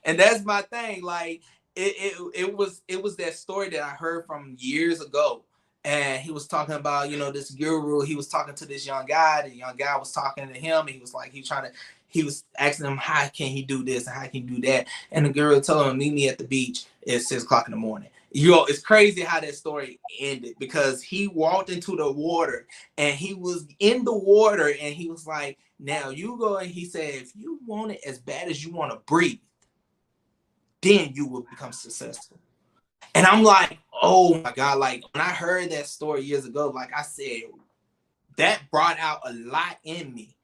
and that's my thing. Like it was that story that I heard from years ago. And he was talking about, this guru. He was talking to this young guy. The young guy was talking to him. And he was like, he was asking him, how can he do this and how can he do that? And the guru told him, meet me at the beach at 6:00 in the morning. It's crazy how that story ended, because he walked into the water and he was in the water and he was like, now you go. And he said, if you want it as bad as you want to breathe, then you will become successful. And I'm like, oh my God, like when I heard that story years ago, like I said, that brought out a lot in me.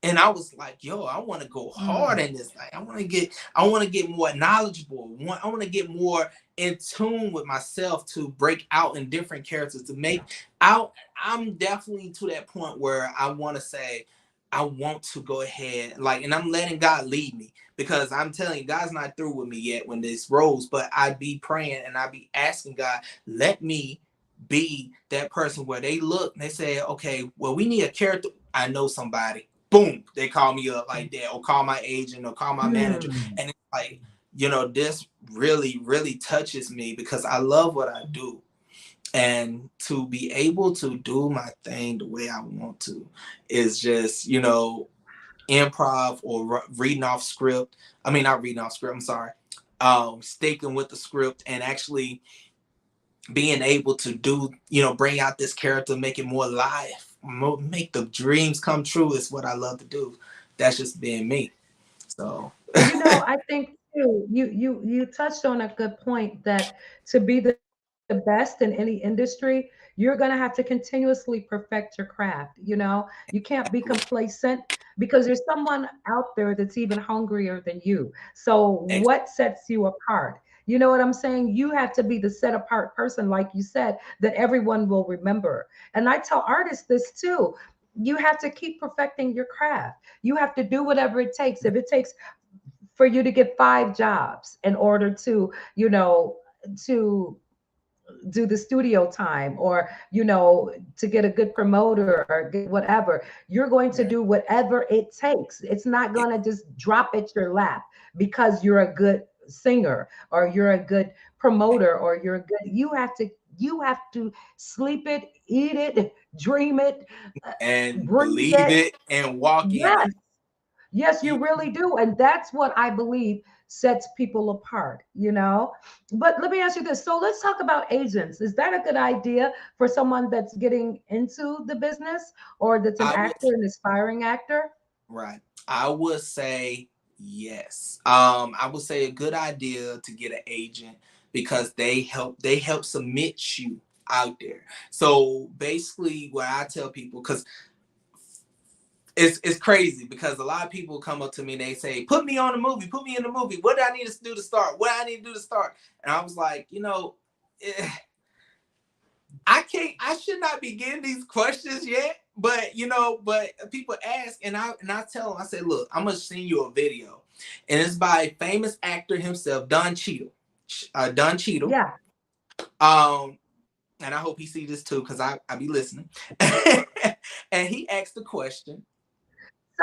And I was like, yo, I want to go hard in this. Like I want to get more knowledgeable. I want to get more in tune with myself to break out in different characters, to make out. I'm definitely to that point where I want to say, I want to go ahead, and I'm letting God lead me, because I'm telling you, God's not through with me yet when this rolls, but I'd be praying and I'd be asking God, let me be that person where they look and they say, okay, well, we need a character. I know somebody. Boom. They call me up like that, or call my agent, or call my manager. And it's like, this really, really touches me, because I love what I do. And to be able to do my thing the way I want to is just, improv or reading off script. I mean, not reading off script, I'm sorry. Sticking with the script and actually being able to do, bring out this character, make it more live, make the dreams come true is what I love to do. That's just being me. So, I think too, you touched on a good point that to be the best in any industry, you're going to have to continuously perfect your craft. You can't be complacent because there's someone out there that's even hungrier than you. So what sets you apart? You know what I'm saying? You have to be the set apart person, like you said, that everyone will remember. And I tell artists this too. You have to keep perfecting your craft. You have to do whatever it takes. If it takes for you to get 5 jobs in order to, to do the studio time, or to get a good promoter or get whatever, you're going to do whatever it takes. It's not going to just drop at your lap because you're a good singer or you're a good promoter or you're a good, you have to sleep it, eat it, dream it, and breathe believe it. it and walk in Yes, it. yes, you You, really do. And that's what I believe sets people apart. But let me ask you this. So let's talk about agents. Is that a good idea for someone that's getting into the business or that's an I would actor, an aspiring actor? Right. I would say yes. I would say a good idea to get an agent because they help submit you out there. So basically what I tell people, because it's crazy, because a lot of people come up to me and they say, put me on a movie, put me in the movie. What do I need to do to start? What do I need to do to start? And I was like, eh, I should not be getting these questions yet, but people ask, and I tell them, I say, look, I'm gonna send you a video, and it's by a famous actor himself, Don Cheadle. Don Cheadle. Yeah. Um, and I hope he see this too, because I be listening. And he asked the question,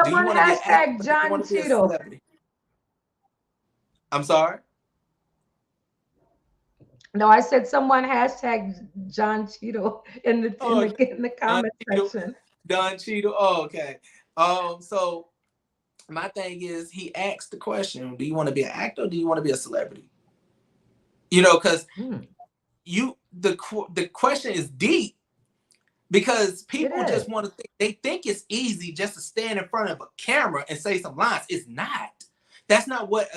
do you Someone want to be an actor hashtag or do you want John to be a Cheadle. celebrity? I'm sorry? No, I said someone hashtag John Cheadle in the in Oh, the okay. in the Don comment Cheadle. section. Don Cheadle. Oh, okay. So my thing is, he asked the question, do you want to be an actor or do you want to be a celebrity? Because Hmm, the question is deep, because it people is. just want to they think it's easy just to stand in front of a camera and say some lines. It's not. That's not what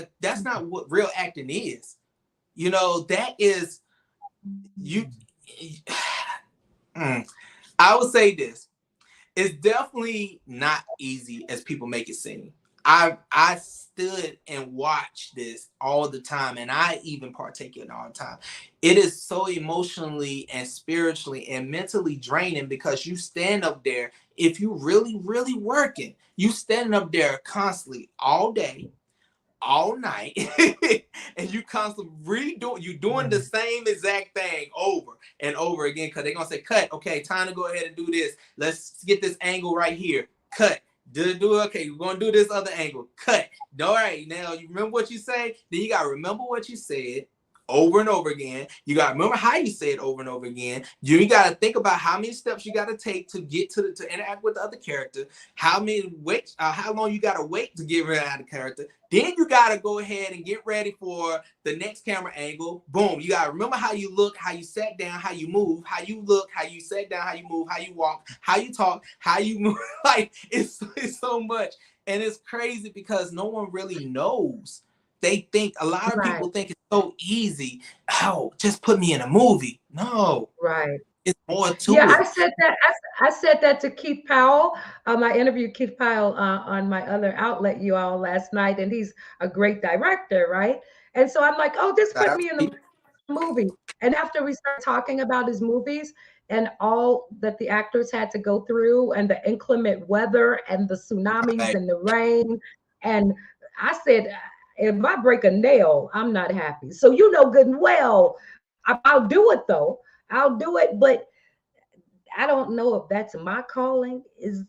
real acting is. That is you. Mm. I would say this. It's definitely not easy as people make it seem. I stood and watched this all the time, and I even partake in it all the time. It is so emotionally and spiritually and mentally draining, because you stand up there, if you really, really working, you standing up there constantly all day, all night, and you constantly you doing the Yeah. same exact thing over and over again, because they're gonna say, cut, okay, time to go ahead and do this, let's get this angle right here, cut, do okay, we're gonna do this other angle, cut. All right, now you remember what you say, then you gotta remember what you said over and over again. You gotta remember how you say it over and over again. You gotta think about how many steps you gotta take to get to interact with the other character, how long you gotta wait to get rid of the character. Then you gotta go ahead and get ready for the next camera angle. Boom. You gotta remember how you look, how you sat down, how you move, how you look, how you sat down, how you move, how you walk, how you talk, how you move. Like it's so much. And it's crazy because no one really knows. A lot of Right. people think it's so easy. Oh, just put me in a movie. No, Right. it's more Yeah, to I it. said that. I said that to Keith Powell. I interviewed Keith Powell on my other outlet, you all, last night, and he's a great director, right? And so I'm like, oh, just Shout put out me to in the Keith. movie. And then after we started talking about his movies and all that the actors had to go through, and the inclement weather, and the tsunamis, Right. and the rain, and I said, if I break a nail, I'm not happy. So you know good and well, I'll do it though. I'll do it, but I don't know if that's my calling. Is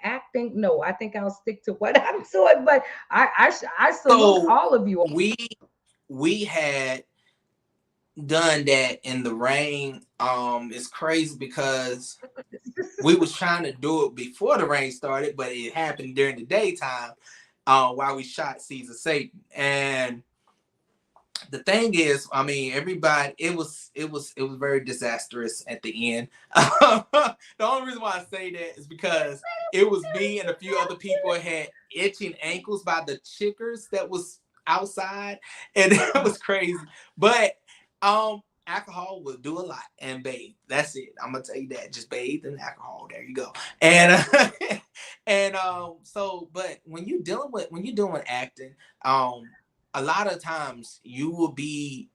acting? No, I think I'll stick to what I'm doing. But I salute So all of you. we we had done that in the rain. It's crazy because we was trying to do it before the rain started, but it happened during the daytime, while we shot Seeds of Satan. And the thing is, I mean, everybody, it was very disastrous at the end. The only reason why I say that is because it was me and a few other people had itching ankles by the chickers that was outside, and it was crazy. But alcohol will do a lot, and bathe. That's it. I'm gonna tell you that. Just bathe and alcohol. There you go. And and so, but when you're doing acting, a lot of times it will be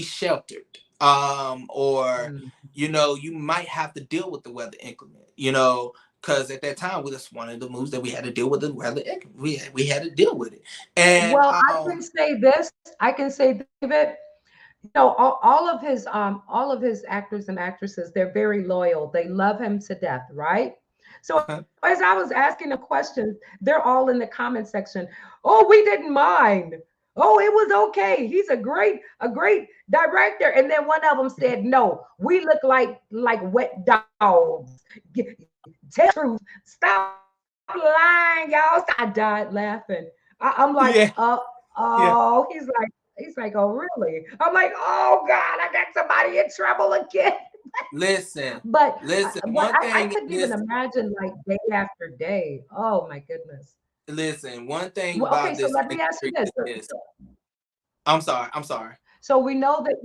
sheltered, or Mm. you might have to deal with the weather inclement, because at that time we just one of the moves that we had to deal with the weather inclement. We had to deal with it. And Well, I can say this. I can say, David, all of his actors and actresses, they're very loyal. They love him to death, right? So as I was asking them questions, they're all in the comment section. Oh, we didn't mind. Oh, it was okay. He's a great director. And then one of them said, "No, we look like wet dogs. Tell the truth. Stop lying, y'all." I died laughing. I'm like, yeah, yeah. oh, he's like, oh, really? I'm like, oh God, I got somebody in trouble again. Listen, But listen. what One I thing couldn't in even this, imagine, like, day after day. Oh my goodness. listen. One thing Well, okay, about so this let me ask you industry this. is this. I'm sorry. I'm sorry. So we know that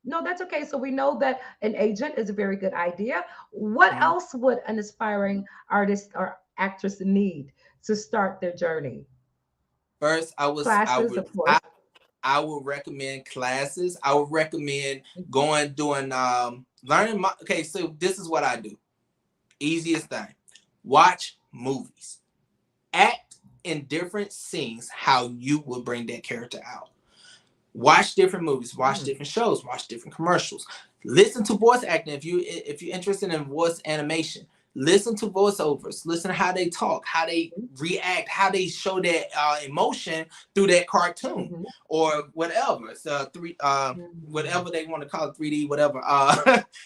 no, that's okay. So we know that an agent is a very good idea. What Mhm. else would an aspiring artist or actress need to start their journey? First, I Classes, would, of course. I would recommend classes. I would recommend going doing learning. Okay, so this is what I do. Easiest thing. Watch movies. Act in different scenes how you will bring that character out. Watch different movies, watch Mm, different shows, watch different commercials. Listen to voice acting if you're interested in voice animation. Listen to voiceovers. Listen to how they talk, how they mhm, react, how they show that emotion through that cartoon mhm, or whatever. So mhm. whatever they want to call it, 3D, whatever.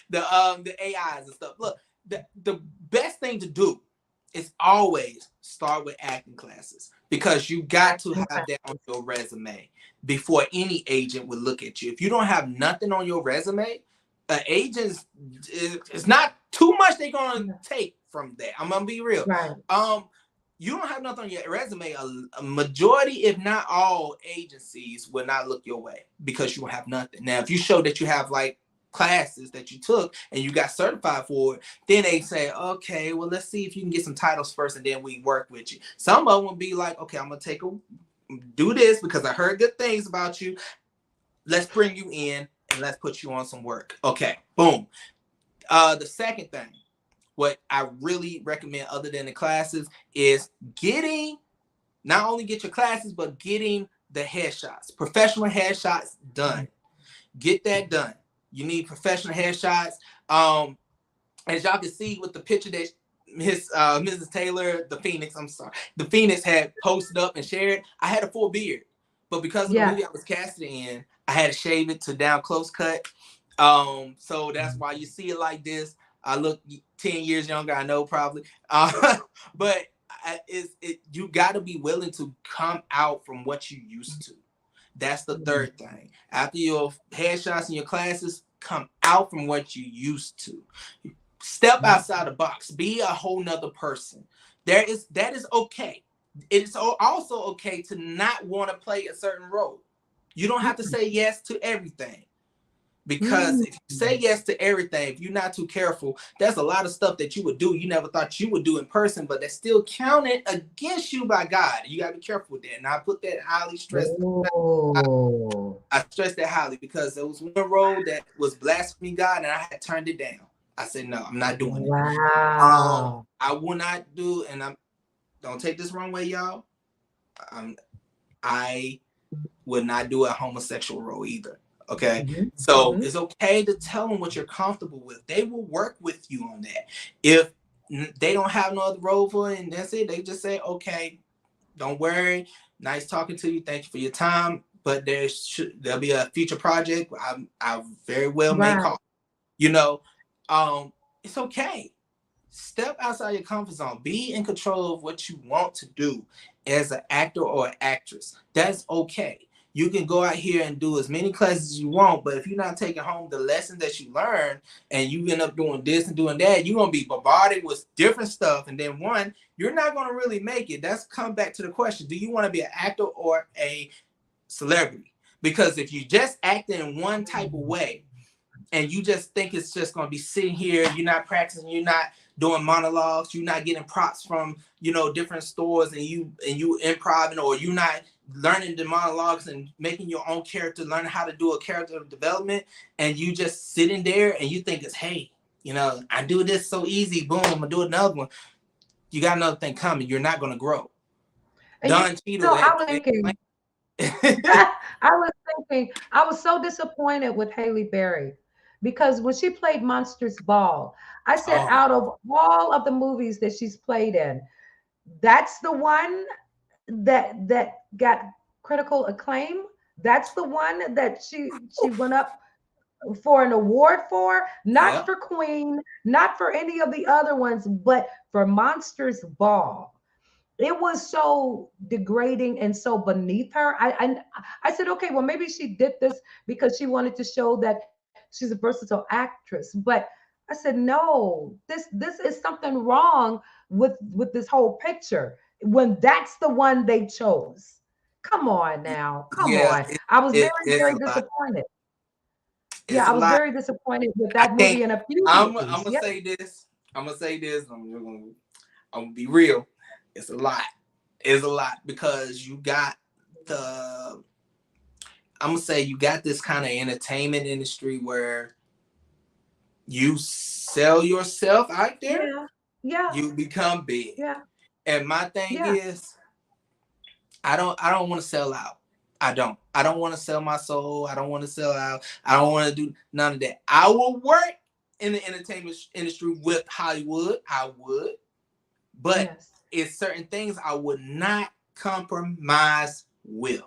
The AIs and stuff. Look, the best thing to do is always start with acting classes because you got to Acting have that on classes. your resume before any agent would look at you. If you don't have nothing on your resume, agents, it's not too much they're gonna Yeah, take from that. I'm gonna be real. right. Um, you don't have nothing on your resume. A majority, if not all, agencies will not look your way because you don't have nothing. Now, if you show that you have like classes that you took and you got certified for it, then they say, okay, well, let's see if you can get some titles first, and then we work with you. Some of them will be like, okay, I'm gonna do this because I heard good things about you. Let's bring you in and let's put you on some work. Okay, boom. The second thing, what I really recommend other than the classes is getting not only get your classes, but getting the headshots, professional headshots done. Mm, Get that done. You need professional headshots. Um, as y'all can see with the picture that Mrs. Taylor, the Phoenix, I'm sorry, the Phoenix had posted up and shared. I had a full beard, but because of the yeah. movie I was casted in, I had to shave it to down close cut. So that's why you see it like this. I look 10 years younger, I know probably, but you got to be willing to come out from what you used to. That's the Mm, third thing. After your headshots and your classes, come out from what you used to. Step mm, outside the box. Be a whole nother person. That is okay. It's also okay to not want to play a certain role. You don't have to mm, say yes to everything. Because mm. if you say yes to everything, if you're not too careful, there's a lot of stuff that you would do you never thought you would do in person, but that's still counted against you by God. You gotta be careful with that. And I put that highly stressed. Oh, I stressed that highly because there was one role that was blasphemy God, and I had turned it down. I said, no, I'm not doing it. wow. I will not do, and I'm don't take this wrong way, y'all. I would not do a homosexual role either. Okay, Mhm, so mhm, it's okay to tell them what you're comfortable with. They will work with you on that. If they don't have no other role for it, and that's it, they just say, okay, don't worry. Nice talking to you. Thank you for your time. but there'll be a future project I very well may Right. call. You know, it's okay. Step outside your comfort zone. Be in control of what you want to do as an actor or an actress. That's okay. You can go out here and do as many classes as you want, but if you're not taking home the lessons that you learn and you end up doing this and doing that, you're going to be bombarded with different stuff. And then one, you're not going to really make it. That's come back to the question. Do you want to be an actor or a celebrity? Because if you just act in one type of way and you just think it's just going to be sitting here, you're not practicing, you're not doing monologues, you're not getting props from, different stores, and you improvising, or you're not learning the monologues and making your own character, learning how to do a character development, and you just sitting there and you think it's, hey, I do this so easy, boom, I'm gonna do another one. You got another thing coming. You're not gonna grow. And Don Cheadle. I was thinking, I was so disappointed with Halle Berry because when she played Monsters Ball, I said Oh, out of all of the movies that she's played in, that's the one that got critical acclaim. That's the one that she went up for an award for, not yeah, for Queen, not for any of the other ones, but for Monsters Ball. It was so degrading and so beneath her. I said, okay, well, maybe she did this because she wanted to show that she's a versatile actress. But I said, no, this is something wrong with this whole picture when that's the one they chose. Come on now, come yeah. on. I was very, It's very a lot. disappointed. It's Yeah, a I was lot. very disappointed with I that can't. movie and a few I'm movies. gonna Yeah, say this. I'm gonna be real. It's a lot. It's a lot because you got the. I'm gonna say you got this kind of entertainment industry where you sell yourself out there, yeah, yeah, you become big. yeah, And my thing yeah, is, I don't want to sell out. I don't want to sell my soul. I don't want to sell out. I don't want to do none of that. I will work in the entertainment industry with Hollywood. I would, but yes. it's certain things I would not compromise with.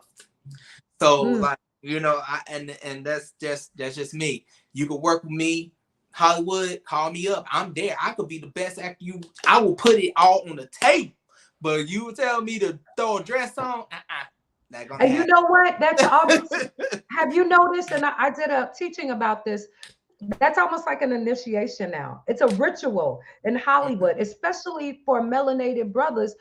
So Mm. like, and that's just me. You could work with me, Hollywood, call me up. I'm there. I could be the best actor I will put it all on the table. But you tell me to throw a dress on, not gonna And you happen. know what? That's almost, have you noticed? And I did a teaching about this. That's almost like an initiation now. It's a ritual in Hollywood, especially for melanated brothers.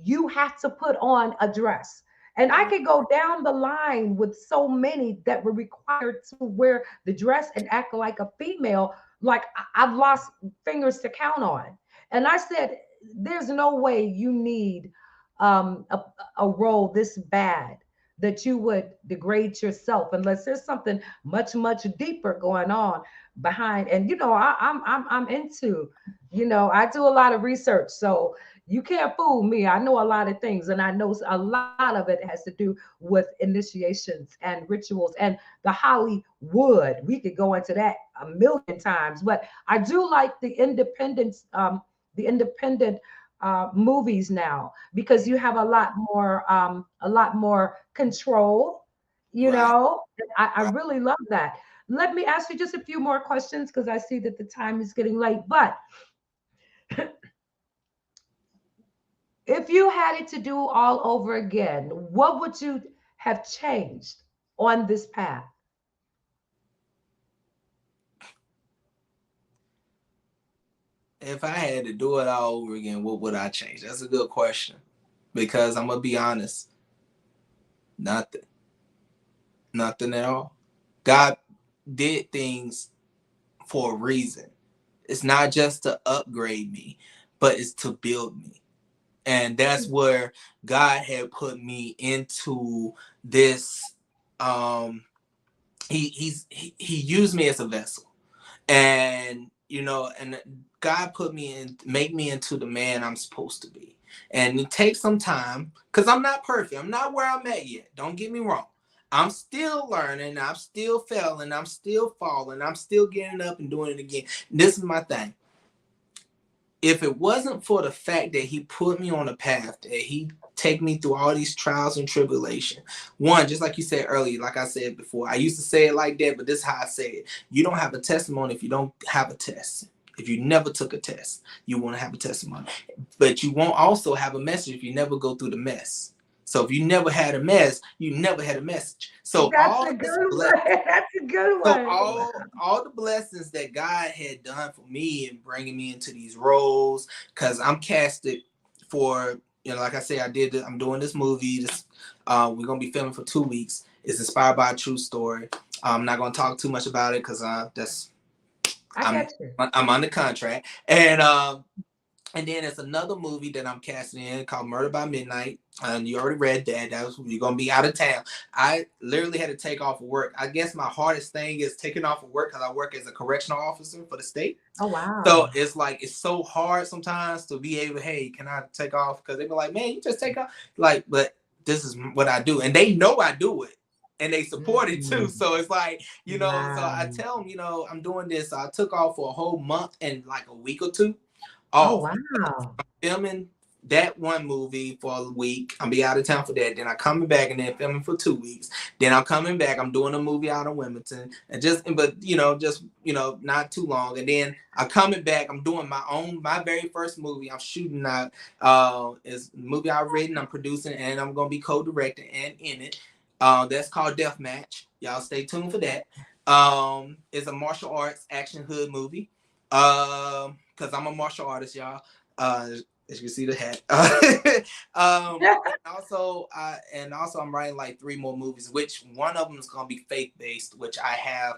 You have to put on a dress. And I could go down the line with so many that were required to wear the dress and act like a female, like I've lost fingers to count on. And I said, there's no way you need um, a, a role this bad that you would degrade yourself unless there's something much, much deeper going on behind. And I'm into, I do a lot of research, so you can't fool me. I know a lot of things, and I know a lot of it has to do with initiations and rituals and the Hollywood. We could go into that a million times, but I do like the independent movies now because you have a lot more control. Right, I right. really love that. Let me ask you just a few more questions because I see that the time is getting late. But if you had it to do all over again, what would you have changed on this path? If I had to do it all over again, what would I change? That's a good question. Because I'm gonna be honest, nothing. Nothing at all. God did things for a reason. It's not just to upgrade me, but it's to build me. And that's where God had put me into this. Um, he used me as a vessel, and and God put me in, make me into the man I'm supposed to be. And it takes some time because I'm not perfect. I'm not where I'm at yet. Don't get me wrong. I'm still learning. I'm still failing. I'm still falling. I'm still getting up and doing it again. This is my thing. If it wasn't for the fact that he put me on a path that he take me through all these trials and tribulation. One, just like you said earlier, like I said before, I used to say it like that, but this is how I say it. You don't have a testimony if you don't have a test. If you never took a test, you want to have a testimony. But you won't also have a message if you never go through the mess. So if you never had a mess, you never had a message. So That's all a good this one. That's a good so one. all the blessings that God had done for me and bringing me into these roles, because I'm casted for, like I say, I'm doing this movie. We're gonna be filming for 2 weeks. It's inspired by a true story. I'm not gonna talk too much about it because I I'm get you. I'm under contract. And then there's another movie that I'm casting in called Murder by Midnight. And you already read that. You're gonna be out of town. I literally had to take off of work. I guess my hardest thing is taking off of work because I work as a correctional officer for the state. Oh So wow. it's like it's so hard sometimes to be able, hey, can I take off? Because they be like, man, you just take off. Like, but this is what I do, and they know I do it, and they support it too. Mm, So it's like, so wow. I tell them, I'm doing this. So I took off for a whole month and like a week or two Oh off, wow. filming that one movie for a week. I'll be out of town for that. Then I'm coming back and then filming for 2 weeks. Then I'm coming back. I'm doing a movie out of Wilmington and not too long. And then I'm coming back. I'm doing my very first movie. I'm shooting out. It's a movie I've written, I'm producing, and I'm gonna be co-directing and in it. That's called Deathmatch. Y'all stay tuned for that. It's a martial arts action hood movie. Because I'm a martial artist, y'all. As you can see the hat. And also I'm writing like 3 more movies, which one of them is gonna be faith-based, which I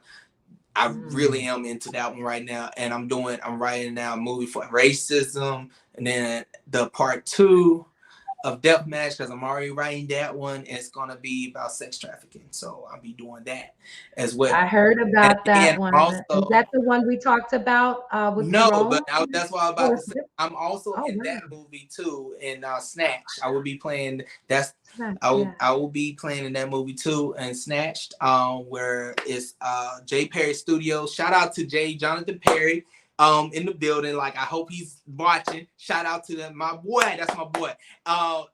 really am into that one right now. And I'm writing now a movie for racism, and then the part 2 of Deathmatch, because I'm already writing that one. It's gonna be about sex trafficking, so I'll be doing that as well. I heard And about that then one. Is also, that the one we talked about with no, but Jerome? that's what I'm Oh, about to it's say. this. I'm also Oh in wow. that movie too, in Snatch. I will be playing. That's Nice. I will Yeah. I will be playing in that movie too, and Snatched. Where it's Jay Perry Studios. Shout out to Jonathan Perry. In the building. Like, I hope he's watching. Shout out to them, my boy. That's my boy.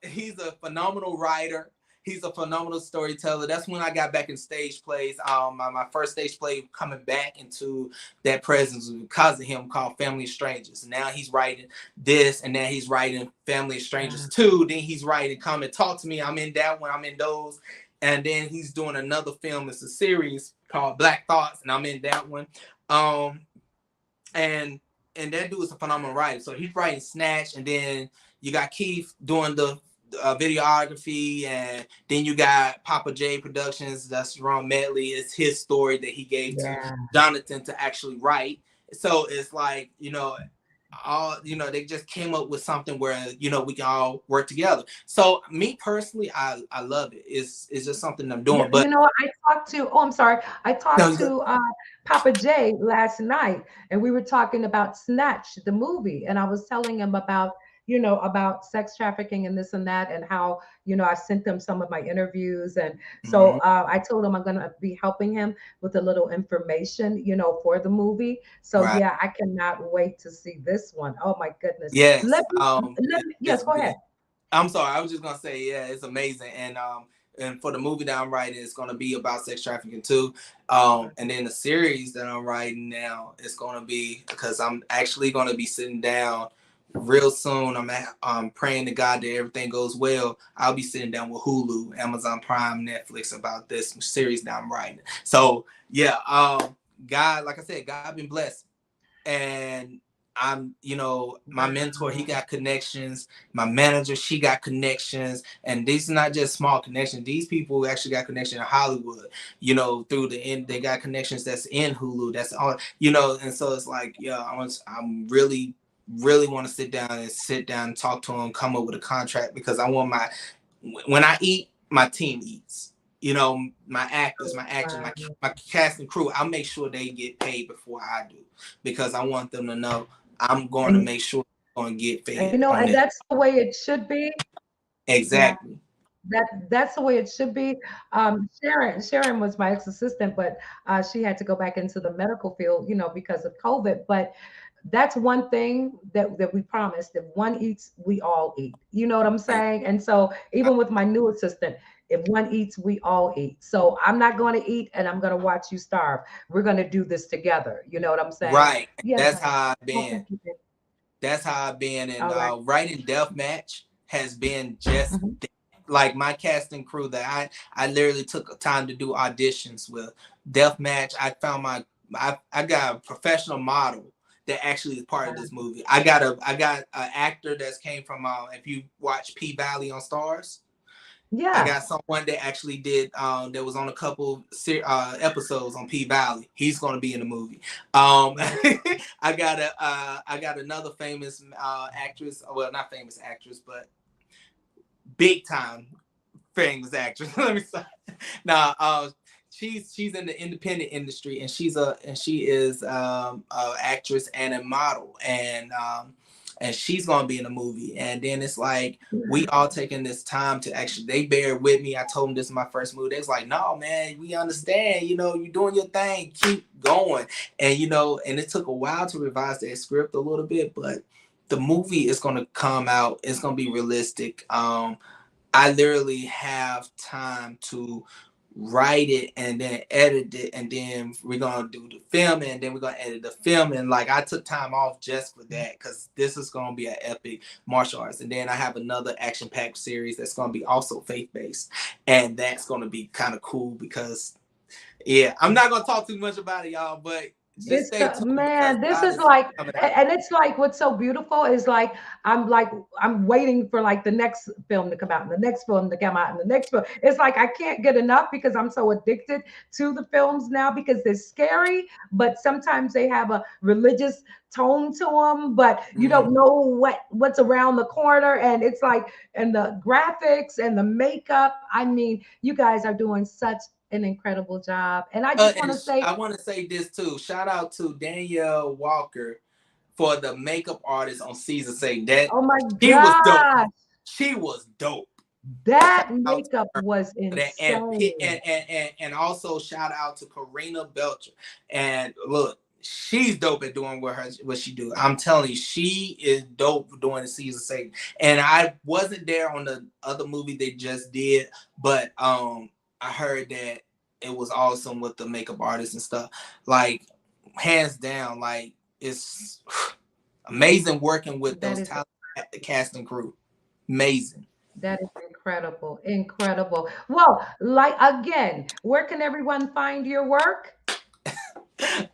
He's a phenomenal writer. He's a phenomenal storyteller. That's when I got back in stage plays. My first stage play coming back into that presence was because of him, called Family Strangers. And now he's writing this, and now he's writing Family Strangers 2. Then he's writing Come and Talk to Me. I'm in that one. I'm in those. And then he's doing another film. It's a series called Black Thoughts, and I'm in that one. And that dude is a phenomenal writer. So he's writing Snatch, and then you got Keith doing the videography, and then you got Papa J Productions. That's Ron Medley. It's his story that he gave to Yeah. Jonathan to actually write. So it's like, they just came up with something where we can all work together. So me personally, I love it. It's just something I'm doing. But I talked to, oh, I'm sorry. I no, talked to Papa J last night, and we were talking about Snatch, the movie. And I was telling him about sex trafficking and this and that, and how, I sent them some of my interviews. And so mhm. I told him I'm going to be helping him with a little information, for the movie. So Right. yeah, I cannot wait to see this one. Oh my goodness. Yes. Yes, go ahead. I'm sorry. I was just gonna say, yeah, it's amazing, and for the movie that I'm writing, it's gonna be about sex trafficking too. And then the series that I'm writing now, it's gonna be, because I'm actually gonna be sitting down real soon. I'm praying to God that everything goes well. I'll be sitting down with Hulu, Amazon Prime, Netflix about this series that I'm writing. So yeah, God, like I said, God been blessed, and my mentor, he got connections. My manager, she got connections. And these are not just small connections. These people actually got connections in Hollywood, through the end. They got connections that's in Hulu. That's all, and so it's like, yeah, I'm really, really want to sit down and talk to them, come up with a contract, because I want when I eat, my team eats. My actors, my actors, my cast and crew, I'll make sure they get paid before I do, because I want them to know I'm going to And make sure they're going to get and fed on and this. that's the way it should be. Yeah. Exactly. That's the way it should be. Sharon was my ex-assistant, but she had to go back into the medical field, because of COVID. But that's one thing that we promised. If one eats, we all eat. You know what I'm Right. saying? And so even with my new assistant, if one eats, we all eat. So I'm not going to eat, and I'm going to watch you starve. We're going to do this together. You know what I'm saying? Right. Yes, That's honey. how I've Oh, been. thank you, babe. That's how I've been. And All right. writing Deathmatch has been just Mhm. like my casting crew that I literally took time to do auditions with. Deathmatch, I found I got a professional model that actually is part of this movie. I got an actor that's came from if you watch P Valley on Stars. I Yeah. got someone that actually did that was on a couple episodes on P Valley. He's going to be in the movie. Right. I got another famous actress. Well, not famous actress, but big time famous actress. Let me say. Now, she's in the independent industry, and she is a actress and a model, and she's gonna be in a movie. And then it's like we all taking this time to actually. They bear with me. I told them this is my first movie. They was like, "No, man, we understand. You're doing your thing. Keep going." And and it took a while to revise that script a little bit, but the movie is gonna come out. It's gonna be realistic. I literally have time to write it and then edit it, and then we're gonna do the film, and then we're gonna edit the film. And like I took time off just for that because this is gonna be an epic martial arts. And then I have another action-packed series that's gonna be also faith-based, and that's gonna be kind of cool because yeah, I'm not gonna talk too much about it, y'all, but just stay tuned because Man, this God is is like, coming out. and it's like what's so beautiful is like I'm waiting for like the next film to come out and the next film to come out and the next film. It's like I can't get enough because I'm so addicted to the films now because they're scary, but sometimes they have a religious tone to them, but you Mm. don't know what's around the corner. And it's like, and the graphics and the makeup. I mean, you guys are doing such an incredible job. And I just want And to say, I want to say this too. Shout out to Danielle Walker for the makeup artist on Season Satan. That oh my she was dope. gosh, She was dope. Shout that out to makeup her was for that, and insane. and also shout out to Karina Belcher. And look, she's dope at doing what she do. I'm telling you, she is dope doing the Season Satan. And I wasn't there on the other movie they just did, but I heard that it was awesome with the makeup artists and stuff. Like hands down, like it's amazing working with That those is talented cast and crew. Amazing. that is incredible, incredible. Well, like again, where can everyone find your work?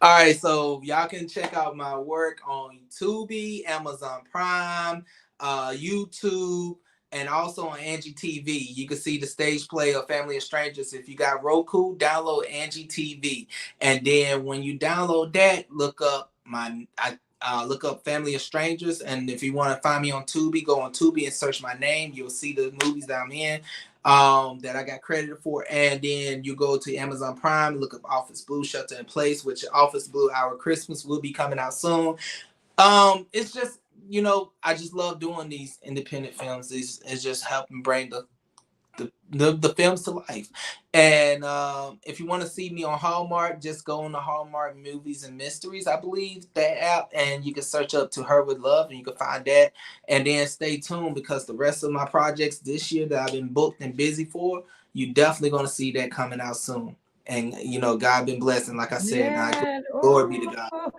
All right, so y'all can check out my work on Tubi, Amazon Prime, YouTube, and also on Angie TV. You can see the stage play of Family of Strangers. If you got Roku, download Angie TV, and then when you download that, look up Family of Strangers. And if you want to find me on Tubi, go on Tubi and search my name. You'll see the movies that I'm in, that I got credited for. And then you go to Amazon Prime, look up Office Blue Shelter in Place, which Office Blue Our Christmas will be coming out soon. It's just, I just love doing these independent films. It's just helping bring the films to life. And if you want to see me on Hallmark, just go on the Hallmark Movies and Mysteries, I believe, that app, and you can search up To Her With Love, and you can find that. And then stay tuned because the rest of my projects this year that I've been booked and busy for, you definitely going to see that coming out soon. And God been blessing, like I said, and I Man, glory be to God. oh,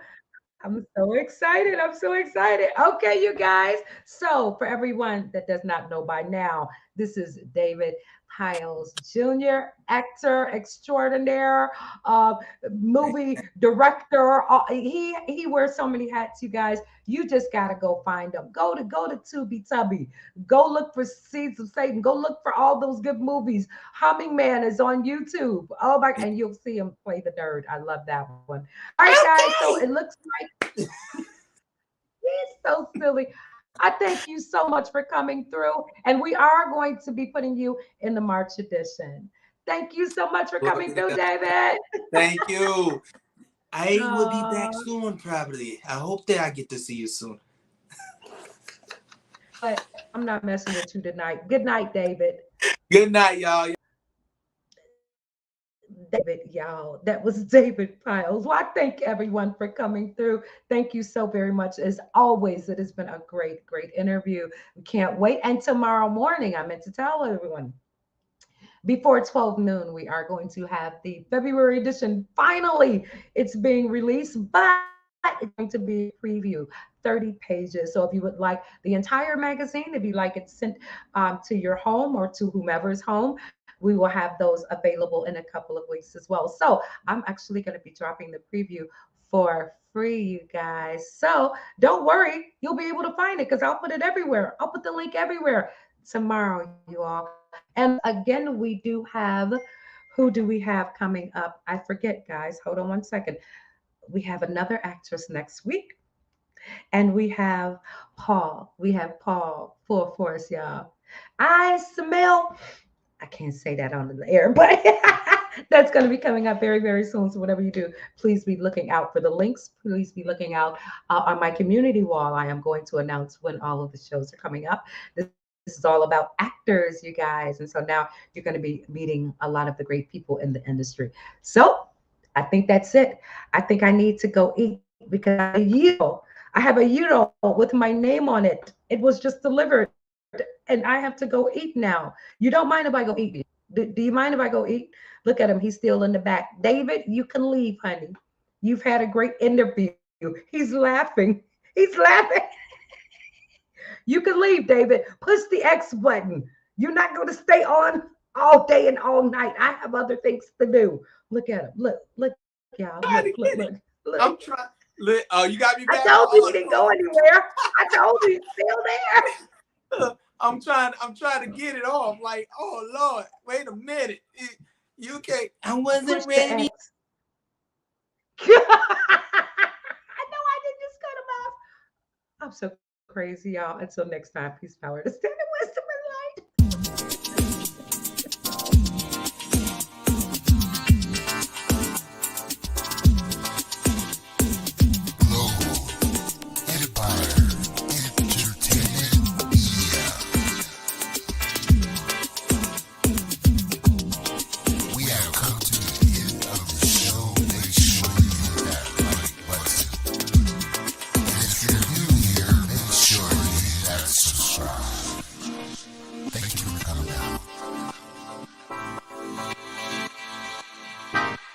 I'm so excited. I'm so excited. Okay, you guys. So, for everyone that does not know by now, this is David Hiles Jr., actor extraordinaire, uh, movie director. He wears so many hats, you guys. You just gotta go find him. Go to Tubi Tubby. Go look for Seeds of Satan. Go look for all those good movies. Humming Man is on YouTube. Oh my, and you'll see him play the nerd. I love that one. All right, guys. So it Okay. looks he's so silly. I thank you so much for coming through. And we are going to be putting you in the March edition. Thank you so much for Glory coming be to through, God. David. Thank you. I will be back Oh, soon, probably. I hope that I get to see you soon. but I'm not messing with you tonight. Good night, David. Good night, y'all. David, y'all. That was David Pyles. Well, I thank everyone for coming through. Thank you so very much. As always, it has been a great, great interview. We can't wait. And tomorrow morning, I meant to tell everyone, before 12 noon, we are going to have the February edition. Finally, it's being released, but it's going to be a preview, 30 pages. So if you would like the entire magazine, if you like it sent to your home or to whomever's home, we will have those available in a couple of weeks as well. So I'm actually going to be dropping the preview for free, you guys. So don't worry, you'll be able to find it because I'll put it everywhere. I'll put the link everywhere tomorrow, you all. And again, we do have, who do we have coming up? I forget, guys. Hold on one second. We have another actress next week, and we have Paul. We have Paul full force, y'all. I smell. I can't say that on the air, but that's going to be coming up very, very soon. So whatever you do, please be looking out for the links. Please be looking out on my community wall. I am going to announce when all of the shows are coming up. This is all about actors, you guys. And so now you're going to be meeting a lot of the great people in the industry. So I think that's it. I think I need to go eat because I have a Euro. I have a Euro with my name on it. It was just delivered and I have to go eat now. You don't mind if I go eat? Do you mind if I go eat? Look at him. He's still in the back. David, you can leave, honey. You've had a great interview. He's laughing. He's laughing. You can leave, David. Push the X button. You're not going to stay on all day and all night. I have other things to do. Look at him. Look, y'all. Look. I'm trying. Oh, you got me back. I told you he didn't go anywhere. I told you he's still there. I'm trying to get it off. Like, oh Lord, wait a minute. You can't. I wasn't ready. I know I didn't just cut him off. I'm so crazy, y'all. Until next time, peace, power, to stand in wisdom and light. Subscribe.